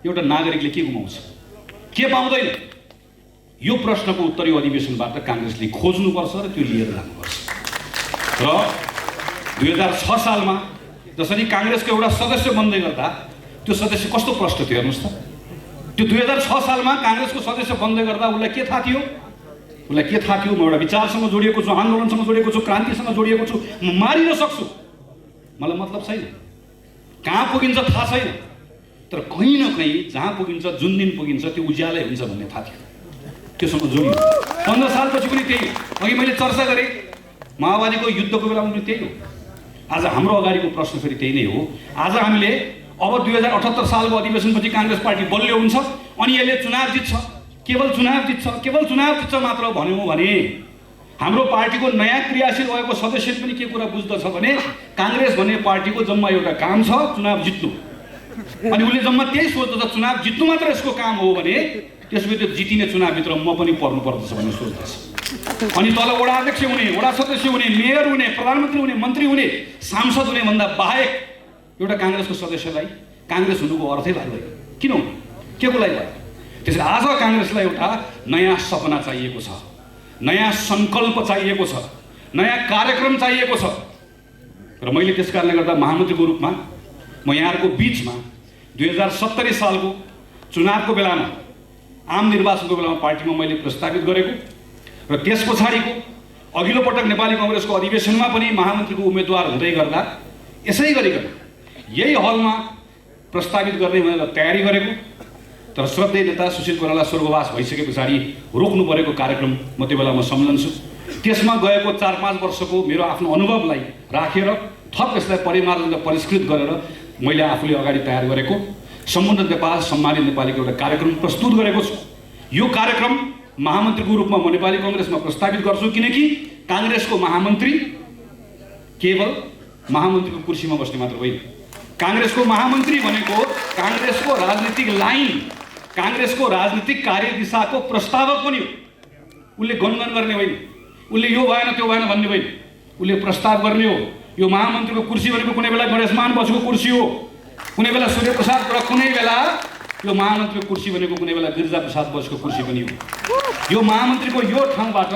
एउटा नागरिकले के गुमाउँछ, के पाउँदैन? यो प्रश्नको उत्तर यो अधिवेशनबाट काङ्ग्रेसले खोज्नुपर्छ र त्यो लिएर जानुपर्छ। र 2006 सालमा जसरी काङ्ग्रेसको एउटा सदस्य बन्दै गर्दा त्यो सदस्य कस्तो प्रश्न थियो हेर्नुहोस् त। त्यो 2006 सालमा काङ्ग्रेसको सदस्य बन्दै गर्दा उसलाई के थाहा थियो? उसलाई के थाहा थियो? म एउटा विचारसँग जोडिएको छु, आन्दोलनसँग जोडिएको छु, क्रान्तिसँग जोडिएको छु, म मारिन सक्छु, मलाई मतलब छैन। कहाँ पुगिन्छ थाहा छैन, तर कहीँ न कहीँ जहाँ पुगिन्छ, जुन दिन पुगिन्छ त्यो उज्यालै हुन्छ भन्ने थाहा थियो। त्योसँग जोडियो। 15 सालपछि पनि त्यही। अघि मैले चर्चा गरेँ माओवादीको युद्धको बेलामा पनि त्यही हो। आज हाम्रो अगाडिको प्रश्न फेरि त्यही नै हो। आज हामीले अब 2078 सालको अधिवेशनपछि काङ्ग्रेस पार्टी बलियो हुन्छ अनि यसले चुनाव जित्छ, केवल चुनाव जित्छ, केवल चुनाव जित्छ मात्र भन्यौँ भने हाम्रो पार्टीको नयाँ क्रियाशील भएको सदस्यले पनि के कुरा बुझ्दछ भने काङ्ग्रेस भन्ने पार्टीको जम्मा एउटा काम छ, चुनाव जित्नु। अनि उसले जम्मा त्यही सोच्दछ, चुनाव जित्नु मात्र यसको काम हो भने त्यसपछि त्यो जितिने चुनावभित्र म पनि पर्नु पर्दछ भन्ने सोच्दछ। अनि तल वडा अध्यक्ष हुने, वडा सदस्य हुने, मेयर हुने, प्रधानमन्त्री हुने, मन्त्री हुने, सांसद हुने भन्दा बाहेक एउटा काङ्ग्रेसको सदस्यलाई काङ्ग्रेस हुनुको अर्थै लाग्दैन। किन हो? के को लागि भयो? त्यसैले आज काङ्ग्रेसलाई एउटा नयाँ सपना चाहिएको छ, नयाँ सङ्कल्प चाहिएको छ, नयाँ कार्यक्रम चाहिएको छ। र मैले त्यस कारणले गर्दा महामन्त्रीको रूपमा म यहाँहरूको बिचमा 2070 सालको चुनावको बेलामा, आम निर्वाचनको बेलामा पार्टीमा मैले प्रस्तावित गरेको र त्यस पछाडिको अघिल्लो पटक नेपाली कङ्ग्रेसको अधिवेशनमा पनि महामन्त्रीको उम्मेदवार हुँदै गर्दा यसै गरिकन यही हलमा प्रस्तावित गर्ने भनेर तयारी गरेको, तर श्रद्धेय नेता सुशील कोइराला स्वर्गवास भइसके पछाडि रोक्नु परेको कार्यक्रम म त्यो बेलामा सम्झन्छु। त्यसमा गएको 4-5 वर्षको मेरो आफ्नो अनुभवलाई राखेर थप यसलाई परिमार्जन र परिष्कृत गरेर मैले आफूले अगाडि तयार गरेको समुन्नत नेपाल सम्मानित नेपालीको एउटा कार्यक्रम प्रस्तुत गरेको छु। यो कार्यक्रम महामन्त्रीको रूपमा म नेपाली कङ्ग्रेसमा प्रस्तावित गर्छु, किनकि काङ्ग्रेसको महामन्त्री केवल महामन्त्रीको कुर्सीमा बस्ने मात्र होइन। काङ्ग्रेसको महामन्त्री भनेको काङ्ग्रेसको राजनीतिक लाइन, काङ्ग्रेसको राजनीतिक कार्यदिशाको प्रस्तावक पनि हो। उसले गणगन गर्ने होइन, उसले यो भएन त्यो भएन भन्ने होइन, उसले प्रस्ताव गर्ने हो। यो महामन्त्रीको कुर्सी भनेको कुनै बेला गणेशमान बसेको कुर्सी हो, कुनै बेला सूर्यप्रसाद र कुनै बेला यो महामन्त्रीको कुर्सी भनेको कुनै बेला गिरिजाप्रसाद बसेको कुर्सी पनि हो। यो महामन्त्रीको यो ठाउँबाट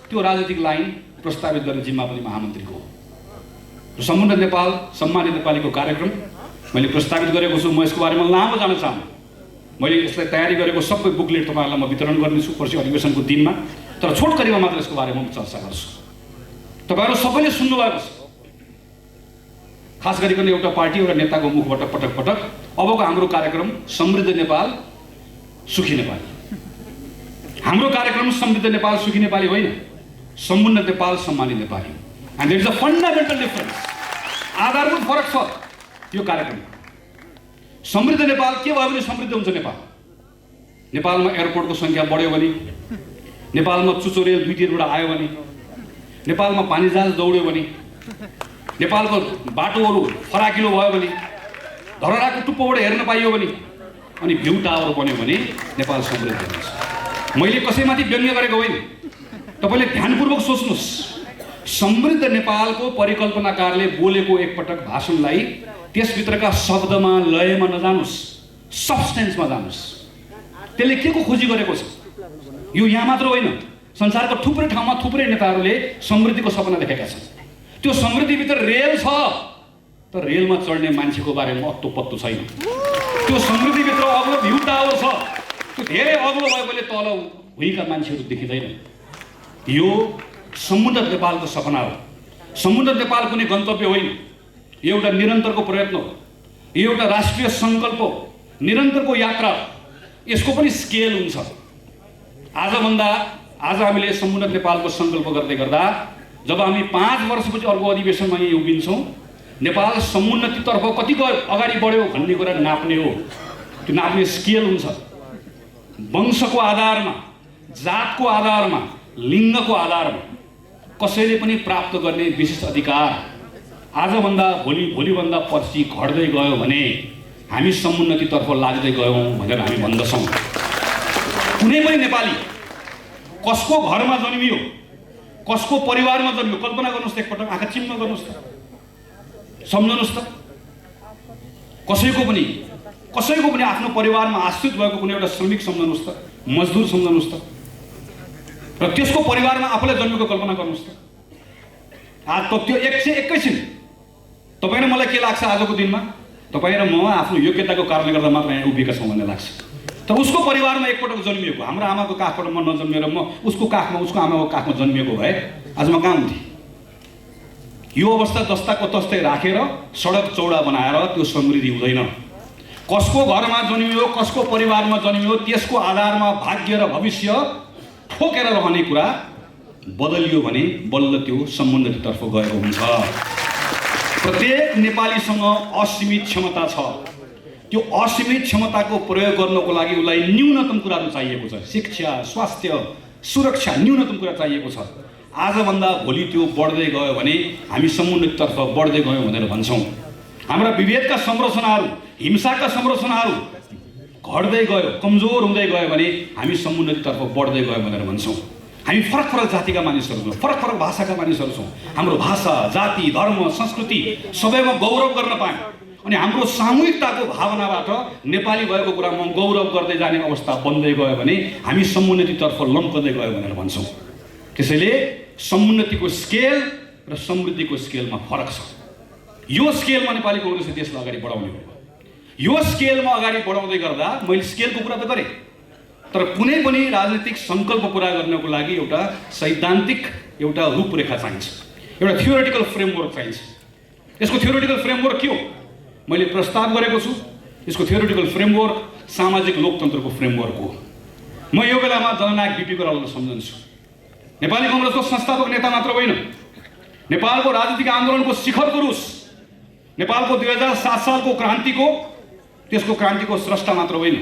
त्यो राजनीतिक लाइन प्रस्तावित गर्ने जिम्मा पनि महामन्त्रीको हो। समुन्नत नेपाल सम्मानित नेपालीको कार्यक्रम मैले प्रस्तावित गरेको छु। म यसको बारेमा लामो जान चाहन्छु। मैले यसलाई तयारी गरेको सबै बुकलेट तपाईँहरूलाई म वितरण गर्नेछु पर्सि अधिवेशनको दिनमा, तर छोटकरीमा मात्र यसको बारेमा म चर्चा गर्छु। तपाईँहरू सबैले सुन्नुभएको छ, खास गरिकन एउटा पार्टी एउटा नेताको मुखबाट पटक पटक अबको हाम्रो कार्यक्रम समृद्ध नेपाल सुखी नेपाली। हाम्रो कार्यक्रम समृद्ध नेपाल सुखी नेपाली होइन, समुन्नत नेपाल सम्मानित Nepali. And there is a fundamental difference. आधारभूत फरक छ यो कार्यक्रम। समृद्ध नेपाल के भयो भने समृद्ध हुन्छ नेपाल। नेपालमा एयरपोर्टको सङ्ख्या बढ्यो भने, नेपालमा चुचो रेल 2-3 आयो भने, नेपालमा पानी जहाज दौड्यो भने, नेपालको बाटोहरू फराकिलो भयो भने, धरहराको टुप्पोबाट हेर्न पाइयो भने, अनि भ्यू टावर बन्यो भने नेपाल समृद्ध हुन्छ। मैले कसैमाथि व्यङ्ग्य गरेको होइन, तपाईँले ध्यानपूर्वक सोच्नुहोस्। समृद्ध नेपालको परिकल्पनाकारले बोलेको एकपटक भाषणलाई त्यसभित्रका शब्दमा लयमा नजानुस्, सब्सटेन्समा जानुस्। त्यसले के को खोजी गरेको छ? यो यहाँ मात्र होइन, संसारको थुप्रै ठाउँमा थुप्रै नेताहरूले समृद्धिको सपना देखेका छन्। त्यो समृद्धिभित्र रेल छ, तर रेलमा चढ्ने मान्छेको बारेमा अत्तो पत्तो छैन। त्यो समृद्धिभित्र अग्लो भ्यू टावर छ, त्यो धेरै अग्लो भएकोले तल भुइँका मान्छेहरू देखिँदैन। यो समुन्नत नेपालको सपना हो। समुन्नत नेपाल कुनै गन्तव्य होइन, यो एउटा निरन्तरको प्रयत्न हो, यो एउटा राष्ट्रिय सङ्कल्प हो, निरन्तरको यात्रा। यसको पनि स्केल हुन्छ। आज हामीले समुन्नत नेपालको सङ्कल्प गर्दै गर्दा जब हामी 5 वर्षपछि अर्को अधिवेशनमा यही उभिन्छौँ, नेपाल समुन्नतितर्फ कतिको अगाडि बढ्यो भन्ने कुरा नाप्ने हो। त्यो नाप्ने स्केल हुन्छ। वंशको आधारमा, जातको आधारमा, लिङ्गको आधारमा कसैले पनि प्राप्त गर्ने विशेष अधिकार आजभन्दा भोलिभन्दा पछि घट्दै गयो भने हामी समुन्नतितर्फ लाग्दै गयौँ भनेर हामी भन्दछौँ। कुनै पनि नेपाली कसको घरमा जन्मियो, कसको परिवारमा जन्मियो, कल्पना गर्नुहोस् त, एकपटक आँखा चिम्म गर्नुहोस् त, सम्झनुहोस् त। कसैको पनि आफ्नो परिवारमा आश्रित भएको कुनै एउटा श्रमिक सम्झनुहोस् त, मजदुर सम्झनुहोस् त, र त्यसको परिवारमा आफूलाई जन्मेको कल्पना गर्नुहोस् त। आज त त्यो एकैछिन तपाईँ र मलाई के लाग्छ, आजको दिनमा तपाईँ र म आफ्नो योग्यताको कारणले गर्दा मात्र यहाँ उभिएका छौँ भन्ने लाग्छ। तर उसको परिवारमा एकपटक जन्मिएको, हाम्रो आमाको काखबाट म नजन्मिएर म उसको काखमा, उसको आमाको काखमा जन्मिएको भए आज म कहाँ हुन्थेँ? यो अवस्था जस्ताको तस्तै राखेर सडक चौडा बनाएर त्यो समृद्धि हुँदैन। कसको घरमा जन्मियो, कसको परिवारमा जन्मियो, त्यसको आधारमा भाग्य र भविष्य ठोकेर रहने कुरा बदलियो भने बल्ल त्यो समुन्नतितर्फ गएको हुन्छ। प्रत्येक नेपालीसँग असीमित क्षमता छ। त्यो असीमित क्षमताको प्रयोग गर्नको लागि उसलाई न्यूनतम कुराहरू चाहिएको छ। शिक्षा, स्वास्थ्य, सुरक्षा, न्यूनतम कुरा चाहिएको छ। आजभन्दा भोलि त्यो बढ्दै गयो भने हामी समुन्नतितर्फ बढ्दै गयौँ भनेर भन्छौँ। हाम्रा विभेदका संरचनाहरू, हिंसाका संरचनाहरू घट्दै गयो, कमजोर हुँदै गयो भने हामी समुन्नतितर्फ बढ्दै गयौँ भनेर भन्छौँ। हामी फरक फरक जातिका मानिसहरू छौँ, फरक फरक भाषाका मानिसहरू छौँ। हाम्रो भाषा, जाति, धर्म, संस्कृति सबैमा गौरव गर्न पायौँ। अनि हाम्रो सामूहिकताको भावनाबाट नेपाली भएको कुरामा गौरव गर्दै जाने अवस्था बन्दै गयो भने हामी समुन्नतितर्फ लम्कँदै गयो भनेर भन्छौँ। त्यसैले समुन्नतिको स्केल र समृद्धिको स्केलमा फरक छ। यो स्केलमा नेपाली कांग्रेसले देशलाई अगाडि बढाउने हो। यो स्केलमा अगाडि बढाउँदै गर्दा मैले स्केलको कुरा त गरेँ, तर कुनै पनि राजनीतिक सङ्कल्प पुरा गर्नको लागि एउटा सैद्धान्तिक एउटा रूपरेखा चाहिन्छ, एउटा थियोरिटिकल फ्रेमवर्क चाहिन्छ। यसको थियोरिटिकल फ्रेमवर्क के हो? मैले प्रस्ताव गरेको छु। यसको थियोरिटिकल फ्रेमवर्क सामाजिक लोकतन्त्रको फ्रेमवर्क हो। म यो बेलामा जननायक बिपी कोइरालालाई सम्झन्छु। नेपाली कांग्रेसको संस्थापक नेता मात्र होइन, नेपालको राजनीतिक आन्दोलनको शिखर पुरुष, नेपालको 2007 सालको क्रान्तिको, त्यसको क्रान्तिको स्रष्टा मात्र होइन।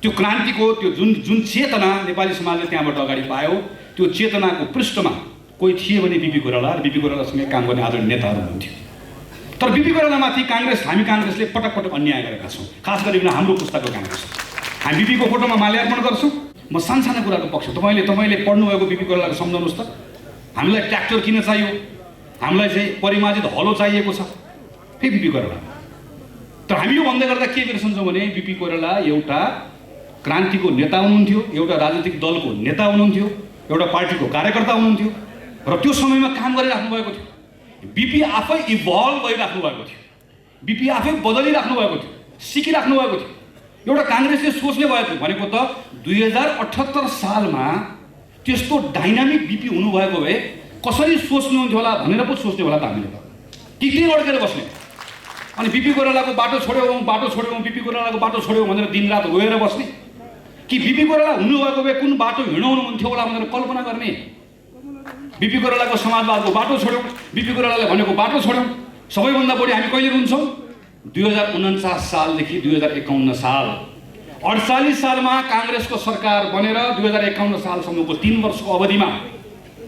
त्यो क्रान्तिको त्यो जुन चेतना नेपाली समाजले त्यहाँबाट अगाडि पायो, त्यो चेतनाको पृष्ठमा कोही थिए भने बिपी कोइराला र बिपी कोइरालासँग काम गर्ने आदरणीय नेताहरू हुनुहुन्थ्यो। तर बिपी कोइरालामाथि हामी काङ्ग्रेसले पटक पटक अन्याय गरेका छौँ, खास गरिकन हाम्रो पुस्ताको काङ्ग्रेस। हामी बिपीको फोटोमा माल्यार्पण गर्छौँ। म सानसानो कुराको पक्ष, तपाईँले पढ्नुभएको बिपी कोइरालाको सम्झाउनुहोस् त। हामीलाई ट्र्याक्टर किन चाहियो? हामीलाई चाहिँ परिमार्जित हलो चाहिएको छ, फेरि बिपी कोइराला। तर हामी यो भन्दै गर्दा के बिर्सन्छौँ भने बिपी कोइराला एउटा क्रान्तिको नेता हुनुहुन्थ्यो, एउटा राजनीतिक दलको नेता हुनुहुन्थ्यो, एउटा पार्टीको कार्यकर्ता हुनुहुन्थ्यो र त्यो समयमा काम गरिराख्नु भएको थियो। बिपी आफै इभल्भ भइराख्नु भएको थियो, बिपी आफै बदलिराख्नु भएको थियो, सिकिराख्नु भएको थियो। एउटा काङ्ग्रेसले सोच्ने भएको भनेको त 2078 सालमा त्यस्तो डाइनामिक बिपी हुनुभएको भए कसरी सोच्नुहुन्थ्यो होला भनेर पो सोच्ने होला त हामीले त। के अड्केर बस्ने? अनि बिपी कोइरालाको बाटो छोड्यौँ, बिपी कोइरालाको बाटो छोड्यौँ भनेर दिनरात रोएर बस्ने? कि बिपी कोइराला हुनुभएको भए कुन बाटो हिँडाउनुहुन्थ्यो होला भनेर कल्पना गर्ने? बिपी कोइरालाको समाजवादको बाटो छोड्यौँ, बिपी कोइरालाले भनेको बाटो छोड्यौँ। सबैभन्दा बढी हामी कहिले रुन्छौँ? 2049 सालदेखि 2051 साल, 48 सालमा काङ्ग्रेसको सरकार बनेर 2051 सालसम्मको 3 वर्षको अवधिमा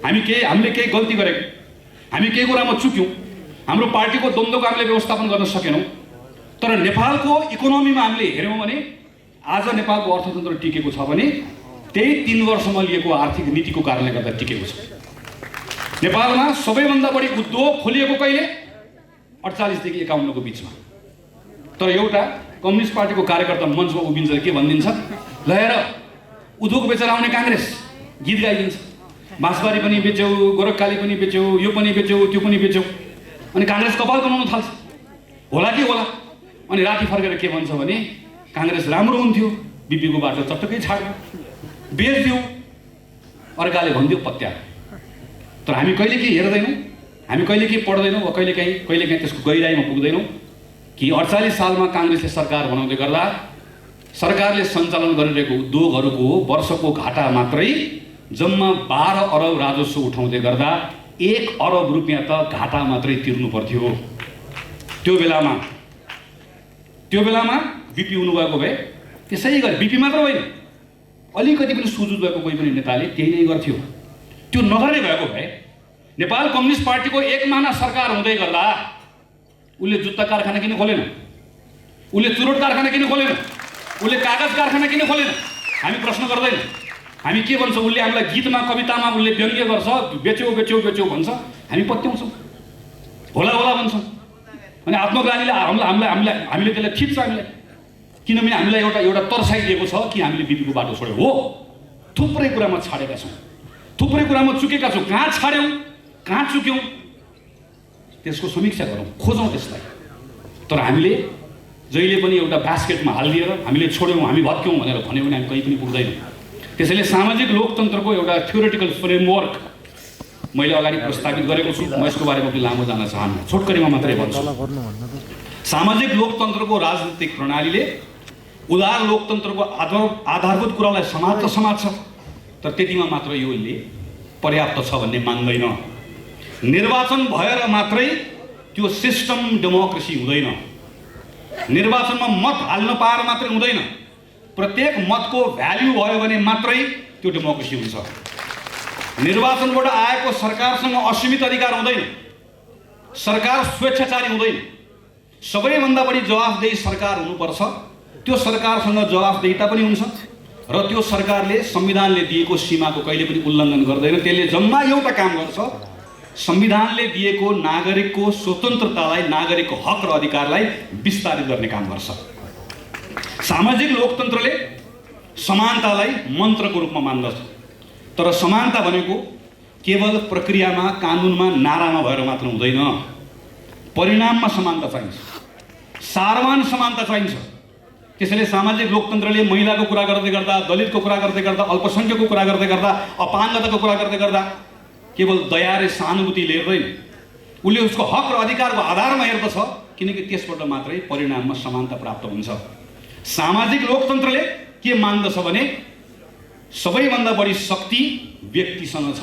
हामीले केही गल्ती गरेको, हामी केही कुरामा चुक्यौँ, हाम्रो पार्टीको द्वन्द्वको हामीले व्यवस्थापन गर्न सकेनौँ। तर नेपालको इकोनोमीमा हामीले हेऱ्यौँ भने आज नेपालको अर्थतन्त्र टिकेको छ भने त्यही 3 वर्षमा लिएको आर्थिक नीतिको कारणले गर्दा टिकेको छ। नेपालमा सबैभन्दा बढी उद्योग खोलिएको कहिले? 48 देखि 51 को बिचमा। तर एउटा कम्युनिस्ट पार्टीको कार्यकर्ता मञ्चमा उभिन्छ, के भनिदिन्छ? ल हेर, उद्योग बेचेर आउने काङ्ग्रेस गीत गाइदिन्छ, बाँसबारी पनि बेच्यौ, गोरखकाली पनि बेच्यौ, यो पनि बेच्यौ, त्यो पनि बेच्यौ। अनि काङ्ग्रेस कपाल कमाउन थाल्छ, होला कि होला। अनि राति फर्केर के भन्छ भने काङ्ग्रेस राम्रो हुन्थ्यो, बिपीको बाटो चटक्कै छाड्यो, बेच्दियो, अर्काले भनिदियो पत्या। तर हामी कहिले के हेर्दैनौँ, हामी कहिले के पढ्दैनौँ, वा कहिलेकाहीँ त्यसको गहिराइमा पुग्दैनौँ कि 48 सालमा काङ्ग्रेसले सरकार बनाउँदै गर्दा सरकारले सञ्चालन गरिरहेको उद्योगहरूको वर्षको घाटा मात्रै जम्मा 12 अरब राजस्व उठाउँदै गर्दा 1 अरब रुपियाँ त घाटा मात्रै तिर्नु पर्थ्यो। त्यो बेलामा बिपी हुनुभएको भए त्यसै गरे बिपी मात्र होइन अलिकति पनि सुजुद भएको कोही पनि नेताले त्यही नै गर्थ्यो। त्यो नगर्ने भएको भए नेपाल कम्युनिस्ट पार्टीको 1 महिना सरकार हुँदै गर्दा उसले जुत्ता कारखाना किन खोलेन, उसले चुरोट कारखाना किन खोलेन, उसले कागज कारखाना किन खोलेन? हामी प्रश्न गर्दैन। हामी के भन्छ, उसले हामीलाई गीतमा कवितामा उसले व्यङ्ग्य गर्छ, बेच्यो बेच्यो बेच्यो भन्छ, हामी पत्याउँछौँ, होला होला भन्छौँ। अनि आत्मग्लानीले हामीले त्यसलाई थिच्छ हामीलाई, किनभने हामीलाई एउटा तर्साइदिएको छ कि हामीले बिपीको बाटो छोड्यौँ। हो, थुप्रै कुरामा छाडेका छौँ, थुप्रै कुरामा चुकेका छौँ। कहाँ छाड्यौँ, कहाँ चुक्यौँ, त्यसको समीक्षा गरौँ, खोजौँ त्यसलाई। तर हामीले जहिले पनि एउटा बास्केटमा हालिदिएर हामीले छोड्यौँ, हामी भत्क्यौँ भनेर भन्यो भने हामी कहीँ पनि पुग्दैनौँ। त्यसैले सामाजिक लोकतन्त्रको एउटा थ्योरेटिकल फ्रेमवर्क मैले अगाडि प्रस्तावित गरेको छु। म यसको बारेमा पनि लामो जान चाहन्न, छोटकरीमा मात्रै भन्छु। सामाजिक लोकतन्त्रको राजनीतिक प्रणालीले उदार लोकतन्त्रको आधारभूत कुरालाई समात्छ, तर त्यतिमा मात्र यसले पर्याप्त छ भन्ने मान्दैन। निर्वाचन भएर मात्रै त्यो सिस्टम डेमोक्रेसी हुँदैन। निर्वाचनमा मत हाल्न पाएर मात्रै हुँदैन। प्रत्येक मतको भ्याल्यु भयो भने मात्रै त्यो डेमोक्रेसी हुन्छ। निर्वाचनबाट आएको सरकारसँग असीमित अधिकार हुँदैन। सरकार स्वेच्छाचारी हुँदैन। सबैभन्दा बढी जवाफदेही सरकार हुनुपर्छ। त्यो सरकारसँग जवाफदेहिता पनि हुन्छ र त्यो सरकारले संविधानले दिएको सीमाको कहिले पनि उल्लङ्घन गर्दैन। त्यसले जम्मा एउटा काम गर्छ, संविधानले दिएको नागरिकको स्वतन्त्रतालाई, नागरिकको हक र अधिकारलाई विस्तारित गर्ने काम गर्छ। सामाजिक लोकतन्त्रले समानतालाई मन्त्रको रूपमा मान्दछ, तर समानता भनेको केवल प्रक्रियामा, कानुनमा, नारामा भएर मात्र हुँदैन। परिणाममा समानता चाहिन्छ, सारवान समानता चाहिन्छ। त्यसैले सामाजिक लोकतन्त्रले महिलाको कुरा गर्दै गर्दा, दलितको कुरा गर्दै गर्दा, अल्पसङ्ख्यकको कुरा गर्दै गर्दा, अपाङ्गताको कुरा गर्दै गर्दा केवल दया र सहानुभूति हेर्दैन, उसले उसको हक र अधिकारको आधारमा हेर्दछ, किनकि त्यसबाट मात्रै परिणाममा समानता प्राप्त हुन्छ। सामाजिक लोकतन्त्रले के मान्दछ भने सबैभन्दा बढी शक्ति व्यक्तिसँग छ,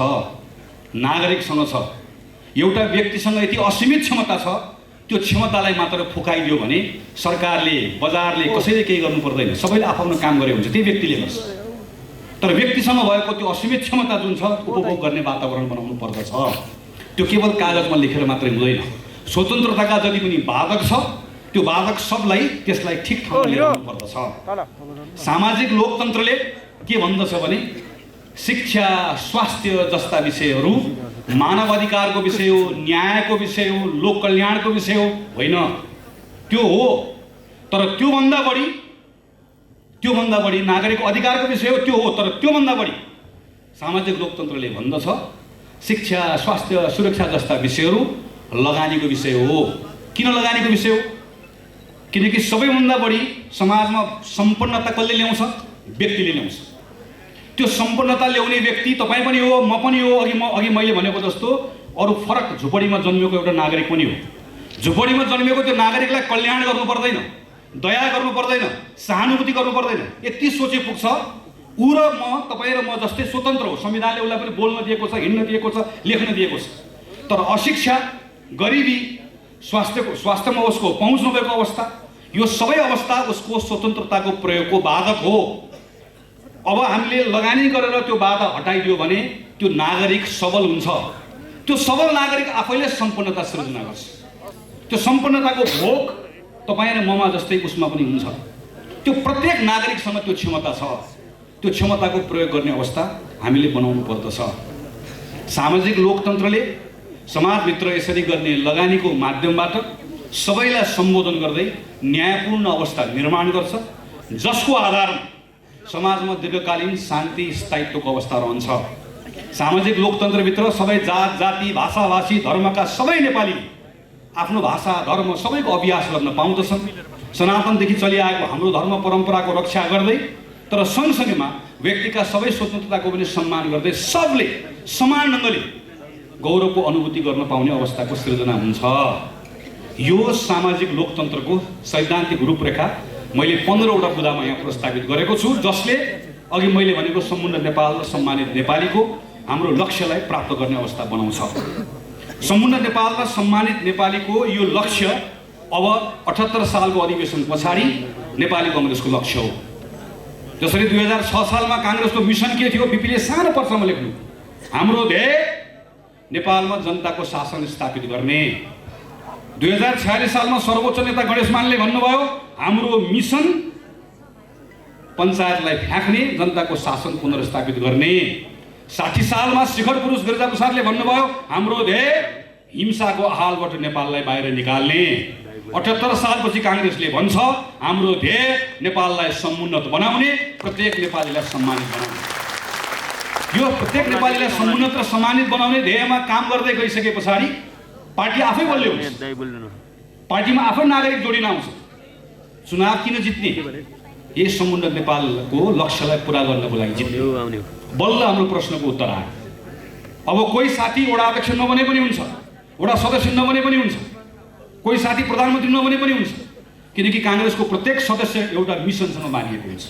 नागरिकसँग छ। एउटा व्यक्तिसँग यति असीमित क्षमता छ, त्यो क्षमतालाई मात्र फुकाइदियो भने सरकारले, बजारले, कसैले केही गर्नु पर्दैन। सबैले आफ्नो काम गरे हुन्छ, त्यही व्यक्तिले गर्छ। तर व्यक्तिसँग भएको त्यो असीमित क्षमता जुन छ, उपभोग गर्ने वातावरण बनाउनु पर्दछ। त्यो केवल कागजमा लेखेर मात्रै हुँदैन। स्वतन्त्रताका जति पनि बाधक छ, त्यो बाधक सबलाई त्यसलाई ठिक ठाउँमा ल्याउनु पर्दछ। सामाजिक लोकतन्त्रले के भन्दछ भने शिक्षा, स्वास्थ्य जस्ता विषयहरू मानव अधिकारको विषय हो, न्यायको विषय हो, लोक कल्याणको विषय हो, होइन। त्यो हो, तर त्योभन्दा बढी नागरिकको अधिकारको विषय हो, त्यो हो। तर त्योभन्दा बढी सामाजिक लोकतन्त्रले भन्दछ शिक्षा, स्वास्थ्य, सुरक्षा जस्ता विषयहरू लगानीको विषय हो। किन लगानीको विषय हो? किनकि सबैभन्दा बढी समाजमा सम्पन्नता कसले ल्याउँछ? व्यक्तिले ल्याउँछ। त्यो सम्पन्नता ल्याउने व्यक्ति तपाईँ पनि हो, म पनि हो। अघि मैले भनेको जस्तो अरू फरक झुपडीमा जन्मेको एउटा नागरिक पनि हो। झुपडीमा जन्मेको त्यो नागरिकलाई कल्याण गर्नु पर्दैन, दया गर्नु पर्दैन, सहानुभूति गर्नु पर्दैन। यति सोचे पुग्छ ऊ र म, तपाईँ र म जस्तै स्वतन्त्र हो। संविधानले उसलाई पनि बोल्न दिएको छ, हिँड्न दिएको छ, लेख्न दिएको छ। तर अशिक्षा, गरिबी, स्वास्थ्यमा उसको पहुँच नभएको अवस्था, यो सबै अवस्था उसको स्वतन्त्रताको प्रयोगको बाधक हो। अब हामीले लगानी गरेर त्यो बाधा हटाइदियो भने त्यो नागरिक सबल हुन्छ। त्यो सबल नागरिक आफैले सम्पन्नता सृजना गर्छ। त्यो सम्पन्नताको भोग तपाईँ र ममा जस्तै उसमा पनि हुन्छ। त्यो प्रत्येक नागरिकसँग त्यो क्षमता छ। त्यो क्षमताको प्रयोग गर्ने अवस्था हामीले बनाउनु पर्दछ। सामाजिक लोकतन्त्रले समाजभित्र यसरी गर्ने लगानीको माध्यमबाट सबैलाई सम्बोधन गर्दै न्यायपूर्ण अवस्था निर्माण गर्छ, जसको आधारमा समाजमा दीर्घकालीन शान्ति, स्थायित्वको अवस्था रहन्छ। सामाजिक लोकतन्त्रभित्र सबै जात, जाति, भाषा, भाषी, धर्मका सबै नेपाली आफ्नो भाषा, धर्म सबैको अभ्यास गर्न पाउँदछन्। सनातनदेखि चलिआएको हाम्रो धर्म परम्पराको रक्षा गर्दै, तर सँगसँगैमा व्यक्तिका सबै स्वतन्त्रताको पनि सम्मान गर्दै सबले समान ढङ्गले गौरवको अनुभूति गर्न पाउने अवस्थाको सृजना हुन्छ। यो सामाजिक लोकतन्त्रको सैद्धान्तिक रूपरेखा मैले 15वटा बुँदामा यहाँ प्रस्तावित गरेको छु, जसले अघि मैले भनेको सम्पूर्ण नेपाल र सम्मानित नेपालीको हाम्रो लक्ष्यलाई प्राप्त गर्ने अवस्था बनाउँछ। सम्पूर्ण नेपाल र सम्मानित नेपालीको यो लक्ष्य अब 78 सालको अधिवेशन पछाडि नेपाली कङ्ग्रेसको लक्ष्य हो। जसरी 2006 सालमा काङ्ग्रेसको मिसन के थियो, बिपीले सानो पत्रमा लेख्नु, हाम्रो ध्येय नेपालमा जनताको शासन स्थापित गर्ने। 2046 सालमा सर्वोच्च नेता गणेश मानले भन्नुभयो, हाम्रो मिसन पञ्चायतलाई फ्याँक्ने, जनताको शासन पुनर्स्थापित गर्ने। 60 सालमा शिखर पुरुष गिरिजाप्रसादले भन्नुभयो, हाम्रो ध्येय हिंसाको आहालबाट नेपाललाई बाहिर निकाल्ने। 78 सालपछि काङ्ग्रेसले भन्छ, हाम्रो ध्येय नेपाललाई समुन्नत बनाउने, प्रत्येक नेपालीलाई सम्मानित बनाउने। यो प्रत्येक नेपालीलाई समुन्नत र सम्मानित बनाउने ध्येयमा काम गर्दै गइसके पछाडि पार्टी आफै बलियो हुन्छ, पार्टीमा आफै नागरिक जोडिन आउँछ। चुनाव किन जित्ने? यही समुन्नत नेपालको लक्ष्यलाई पुरा गर्नको लागि जित्ने। बल्ल हाम्रो प्रश्नको उत्तर आयो। अब कोही साथी वडा अध्यक्ष नबने पनि हुन्छ, वडा सदस्य नबने पनि हुन्छ, कोही साथी प्रधानमन्त्री नबने पनि हुन्छ, किनकि काङ्ग्रेसको प्रत्येक सदस्य एउटा मिसनसँग बाँधिएको हुन्छ।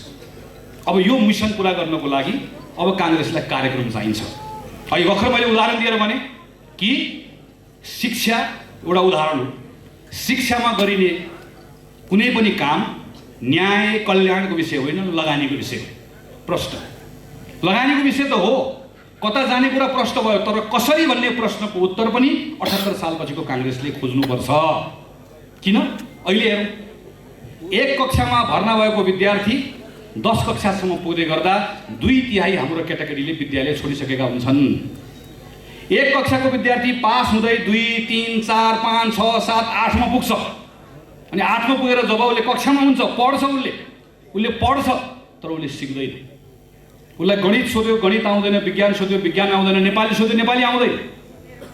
अब यो मिसन पुरा गर्नको लागि अब काङ्ग्रेसलाई कार्यक्रम चाहिन्छ। अहिले भर्खर मैले उदाहरण दिएर भने कि शिक्षा एउटा उदाहरण हो। शिक्षामा गरिने कुनै पनि काम न्याय कल्याणको विषय होइन, लगानीको विषय हो। प्रश्न लगानीको विषय त हो, कता जाने कुरा प्रश्न भयो, तर कसरी भन्ने प्रश्नको उत्तर पनि 78 सालपछिको काङ्ग्रेसले खोज्नुपर्छ। किन? अहिले हेरौँ, 1 कक्षामा भर्ना भएको विद्यार्थी 10 कक्षासम्म पुग्दै गर्दा 2/3 हाम्रो केटाकेटीले विद्यालय छोडिसकेका हुन्छन्। 1 कक्षाको विद्यार्थी पास हुँदै 2, 3, 4, 5, 6, 7, 8मा पुग्छ। अनि 8मा पुगेर जब उसले कक्षामा हुन्छ, पढ्छ, उसले पढ्छ, तर उसले सिक्दैन। उसलाई गणित सोध्यो, गणित आउँदैन, विज्ञान सोध्यो, विज्ञान आउँदैन, नेपाली सोध्यो, नेपाली आउँदैन।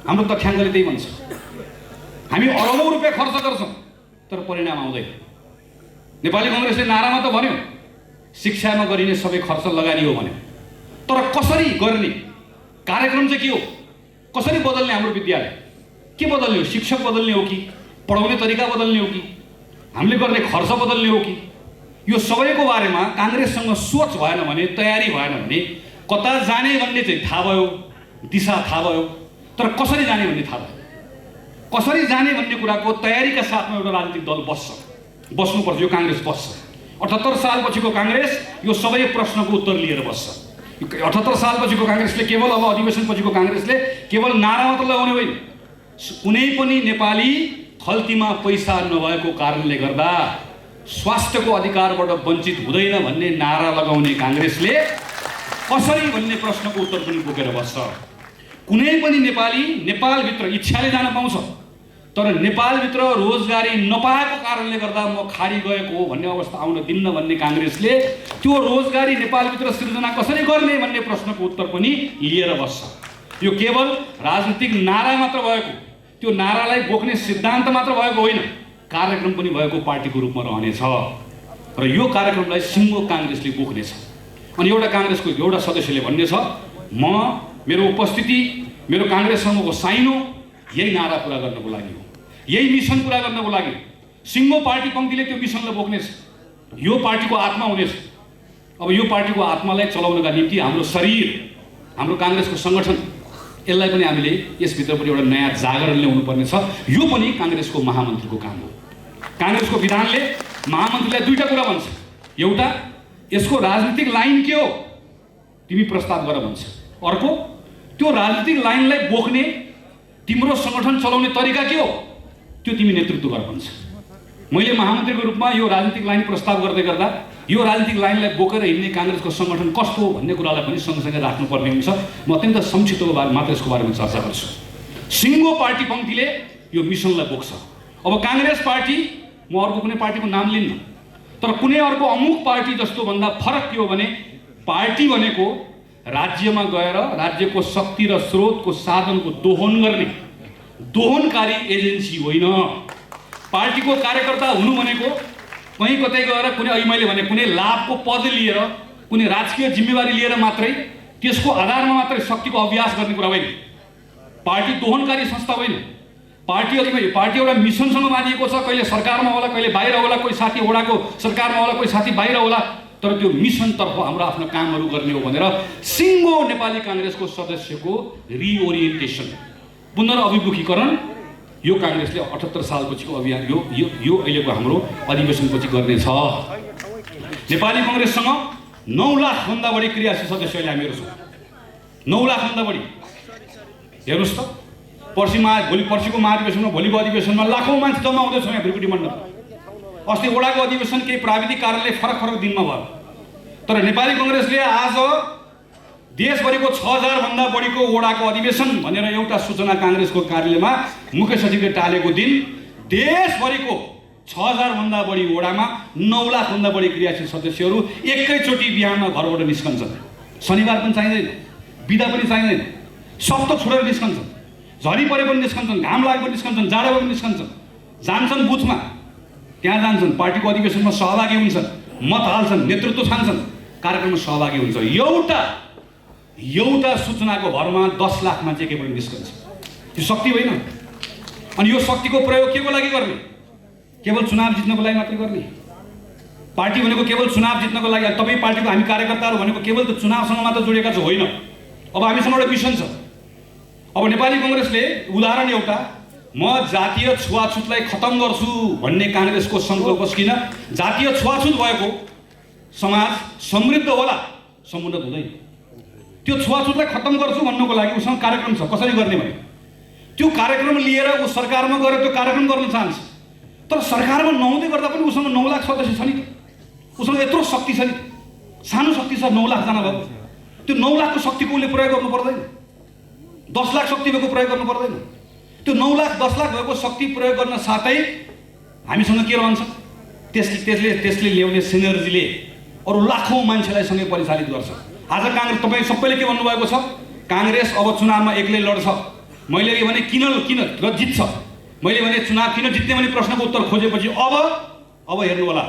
हाम्रो तथ्याङ्कले त्यही भन्छ। हामी अरबौँ रुपियाँ खर्च गर्छौँ, तर परिणाम आउँदैन। नेपाली कङ्ग्रेसले नारामा त भन्यो, शिक्षामा गरिने सबै खर्च लगानी हो भन्यो, तर कसरी गर्ने, कार्यक्रम चाहिँ के हो, कसरी बदल्ने हाम्रो विद्यालय, के बदल्ने हो? शिक्षक बदल्ने हो कि पढाउने तरिका बदल्ने हो कि हामीले गर्ने खर्च बदल्ने हो कि? यो सबैको बारेमा काङ्ग्रेससँग सोच भएन भने, तयारी भएन भने कता जाने भन्ने चाहिँ थाहा भयो, दिशा थाहा भयो, तर कसरी जाने भन्ने थाहा भयो। कसरी जाने भन्ने कुराको तयारीका साथमा एउटा राजनीतिक दल बस्नुपर्छ। यो काङ्ग्रेस बस्छ। 78 सालपछिको काङ्ग्रेस यो सबै प्रश्नको उत्तर लिएर बस्छ। 78 सालपछिको काङ्ग्रेसले केवल, अब अधिवेशनपछिको काङ्ग्रेसले केवल नारा मात्र लगाउने होइन, कुनै पनि नेपाली खल्तीमा पैसा नभएको कारणले गर्दा स्वास्थ्यको अधिकारबाट वञ्चित हुँदैन भन्ने नारा लगाउने काङ्ग्रेसले कसरी भन्ने प्रश्नको उत्तर पनि बोकेर बस्छ। कुनै पनि नेपाली नेपालभित्र इच्छाले जान पाउँछ, तर नेपालभित्र रोजगारी नपाएको कारणले गर्दा म खाडी गएको हो भन्ने अवस्था आउन दिन्न भन्ने काङ्ग्रेसले त्यो रोजगारी नेपालभित्र सृजना कसरी गर्ने भन्ने प्रश्नको उत्तर पनि लिएर बस्छ। यो केवल राजनीतिक नारा मात्र भएको, त्यो नारालाई बोक्ने सिद्धान्त मात्र भएको होइन, कार्यक्रम पनि भएको पार्टीको रूपमा रहनेछ र यो कार्यक्रमलाई सिङ्गो काङ्ग्रेसले बोक्नेछ। अनि एउटा काङ्ग्रेसको एउटा सदस्यले भन्ने छ, मेरो उपस्थिति, मेरो काङ्ग्रेससँगको साइनो यही नारा पुरा गर्नको लागि हो, यही मिसन पुरा गर्नको लागि। सिङ्गो पार्टी पङ्क्तिले त्यो मिसनलाई बोक्नेछ, यो पार्टीको आत्मा हुनेछ। अब यो पार्टीको आत्मालाई चलाउनका निम्ति हाम्रो शरीर, हाम्रो काङ्ग्रेसको सङ्गठन, यसलाई पनि हामीले यसभित्र पनि एउटा नयाँ जागरण ल्याउनु पर्ने छ। यो पनि काङ्ग्रेसको महामन्त्रीको काम हो। काङ्ग्रेसको विधानले महामन्त्रीलाई 2टा कुरा भन्छ। एउटा, यसको राजनीतिक लाइन के हो तिमी प्रस्ताव गर भन्छ। अर्को, त्यो राजनीतिक लाइनलाई बोक्ने तिम्रो सङ्गठन चलाउने तरिका के हो त्यो तिमी नेतृत्व गर भन्छ। मैले महामन्त्रीको रूपमा यो राजनीतिक लाइन प्रस्ताव गर्दै गर्दा यो राजनीतिक लाइनलाई बोकेर हिँड्ने काङ्ग्रेसको सङ्गठन कस्तो हो भन्ने कुरालाई पनि सँगसँगै राख्नुपर्ने हुन्छ। म अत्यन्त संक्षिप्तको मात्र यसको बारेमा चर्चा गर्छु। सिङ्गो पार्टी पङ्क्तिले यो मिसनलाई बोक्छ। अब काङ्ग्रेस पार्टी, म अर्को कुनै पार्टीको नाम लिन्न, तर कुनै अर्को अमुक पार्टी जस्तो भन्दा फरक के हो भने पार्टी भनेको राज्यमा गएर राज्यको शक्ति र स्रोतको साधनको दोहन गर्ने दोहनकारी एजेन्सी होइन। पार्टीको कार्यकर्ता हुनु भनेको कहीँ कतै गएर कुनै, अहिले मैले भने कुनै लाभको पद लिएर, कुनै राजकीय जिम्मेवारी लिएर मात्रै त्यसको आधारमा मात्रै शक्तिको अभ्यास गर्ने कुरा होइन। पार्टी दोहनकारी संस्था होइन। पार्टी एउटा मिसनसँग बाँधिएको छ। कहिले सरकारमा होला, कहिले बाहिर होला, कोही साथी वडाको सरकारमा होला, कोही साथी बाहिर होला, तर त्यो मिसनतर्फ हाम्रो आफ्नो कामहरू गर्ने हो भनेर सिङ्गो नेपाली काङ्ग्रेसको सदस्यको रिओरिएन्टेसन, पुनर्अभिमुखीकरण यो काङ्ग्रेसले 78 सालपछिको अभियान यो अहिलेको हाम्रो अधिवेशनपछि गर्नेछ। नेपाली कङ्ग्रेससँग 9 लाखभन्दा बढी क्रियाशील सदस्यहरूले हामीहरू छौँ। 9 लाखभन्दा बढी। हेर्नुहोस् त, पर्सिको महाधिवेशनमा, भोलिको अधिवेशनमा लाखौँ मान्छे जम्मा हुँदैछौँ यहाँ भ्रिकुटी मण्डल। अस्ति वडाको अधिवेशन केही प्राविधिक कारणले फरक दिनमा भयो, तर नेपाली कङ्ग्रेसले आज देशभरिको 6000 भन्दा बढीको वडाको अधिवेशन भनेर एउटा सूचना काङ्ग्रेसको कार्यालयमा मुख्य सचिवले टालेको दिन देशभरिको 6000 भन्दा बढी वडामा 9 लाख भन्दा बढी क्रियाशील सदस्यहरू एकैचोटि बिहानमा घरबाट निस्कन्छन्। शनिबार पनि चाहिँदैन, बिदा पनि चाहिँदैन, सप्त छोडेर निस्कन्छन्, झरी परे पनि निस्कन्छन्, घाम लागे पनि निस्कन्छन्, जाडो पनि निस्कन्छन्, जान्छन् बुथमा, त्यहाँ जान्छन्, पार्टीको अधिवेशनमा सहभागी हुन्छन्, मत हाल्छन्, नेतृत्व छान्छन्, कार्यक्रममा सहभागी हुन्छ। एउटा सूचनाको भरमा 10 लाख मान्छे केवल निस्कन्छ। यो शक्ति होइन। अनि यो शक्तिको प्रयोग केको लागि गर्ने? केवल चुनाव जित्नको लागि मात्रै गर्ने? पार्टी भनेको केवल चुनाव जित्नको लागि, तपाईँ पार्टीको हामी कार्यकर्ताहरू भनेको केवल त चुनावसँग मात्र जोडिएका चाहिँ होइन। अब हामीसँग एउटा मिसन छ। अब नेपाली कङ्ग्रेसले उदाहरण एउटा, म जातीय छुवाछुतलाई खतम गर्छु भन्ने काङ्ग्रेसको सङ्कल्प किन? जातीय छुवाछुत भएको समाज समृद्ध होला, समुन्नत हुँदैन। त्यो छुवाछुतलाई खतम गर्छु भन्नुको लागि उसँग कार्यक्रम छ। कसरी गर्ने भने त्यो कार्यक्रम लिएर ऊ सरकारमा गएर त्यो कार्यक्रम गर्न चाहन्छ, तर सरकारमा नहुँदै गर्दा पनि उसँग 9 लाख सदस्य छ नि। उसँग यत्रो शक्ति छ नि, सानो शक्ति छ। 9 लाखजना भएको, त्यो 9 लाखको शक्तिको उसले प्रयोग गर्नु पर्दैन। 10 लाख शक्ति भएको प्रयोग गर्नु पर्दैन। त्यो 9 लाख 10 लाख भएको शक्ति प्रयोग गर्न साथै हामीसँग के रहन्छ? त्यसले ल्याउने सिनर्जीले अरू लाखौँ मान्छेलाई सँगै परिचालित गर्छ। आज काङ्ग्रेस, तपाईँ सबैले के भन्नुभएको छ? काङ्ग्रेस अब चुनावमा एक्लै लड्छ। मैले भने किन जित्छ? मैले भने चुनाव किन जित्ने भने प्रश्नको उत्तर खोजेपछि अब हेर्नु होला,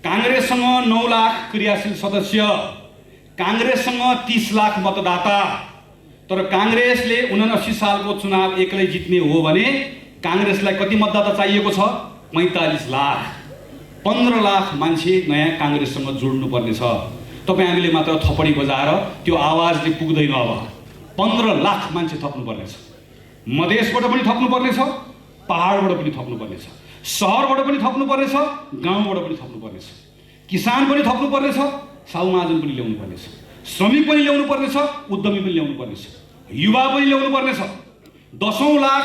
काङ्ग्रेससँग 9 लाख क्रियाशील सदस्य, काङ्ग्रेससँग 30 लाख मतदाता, तर काङ्ग्रेसले 79 सालको चुनाव एक्लै जित्ने हो भने काङ्ग्रेसलाई कति मतदाता चाहिएको छ? 45 लाख। 15 लाख मान्छे नयाँ काङ्ग्रेससँग जोड्नु पर्ने छ। तपाईँ हामीले मात्र थपडी बजाएर त्यो आवाजले पुग्दैन। अब 15 लाख मान्छे थप्नुपर्नेछ। मधेसबाट पनि थप्नुपर्नेछ, पहाडबाट पनि थप्नुपर्नेछ, सहरबाट पनि थप्नुपर्नेछ, गाउँबाट पनि थप्नुपर्नेछ, किसान पनि थप्नुपर्नेछ, साहु महाजन पनि ल्याउनु पर्नेछ, श्रमिक पनि ल्याउनु पर्नेछ, उद्यमी पनि ल्याउनु पर्नेछ, युवा पनि ल्याउनु पर्नेछ। 10औं लाख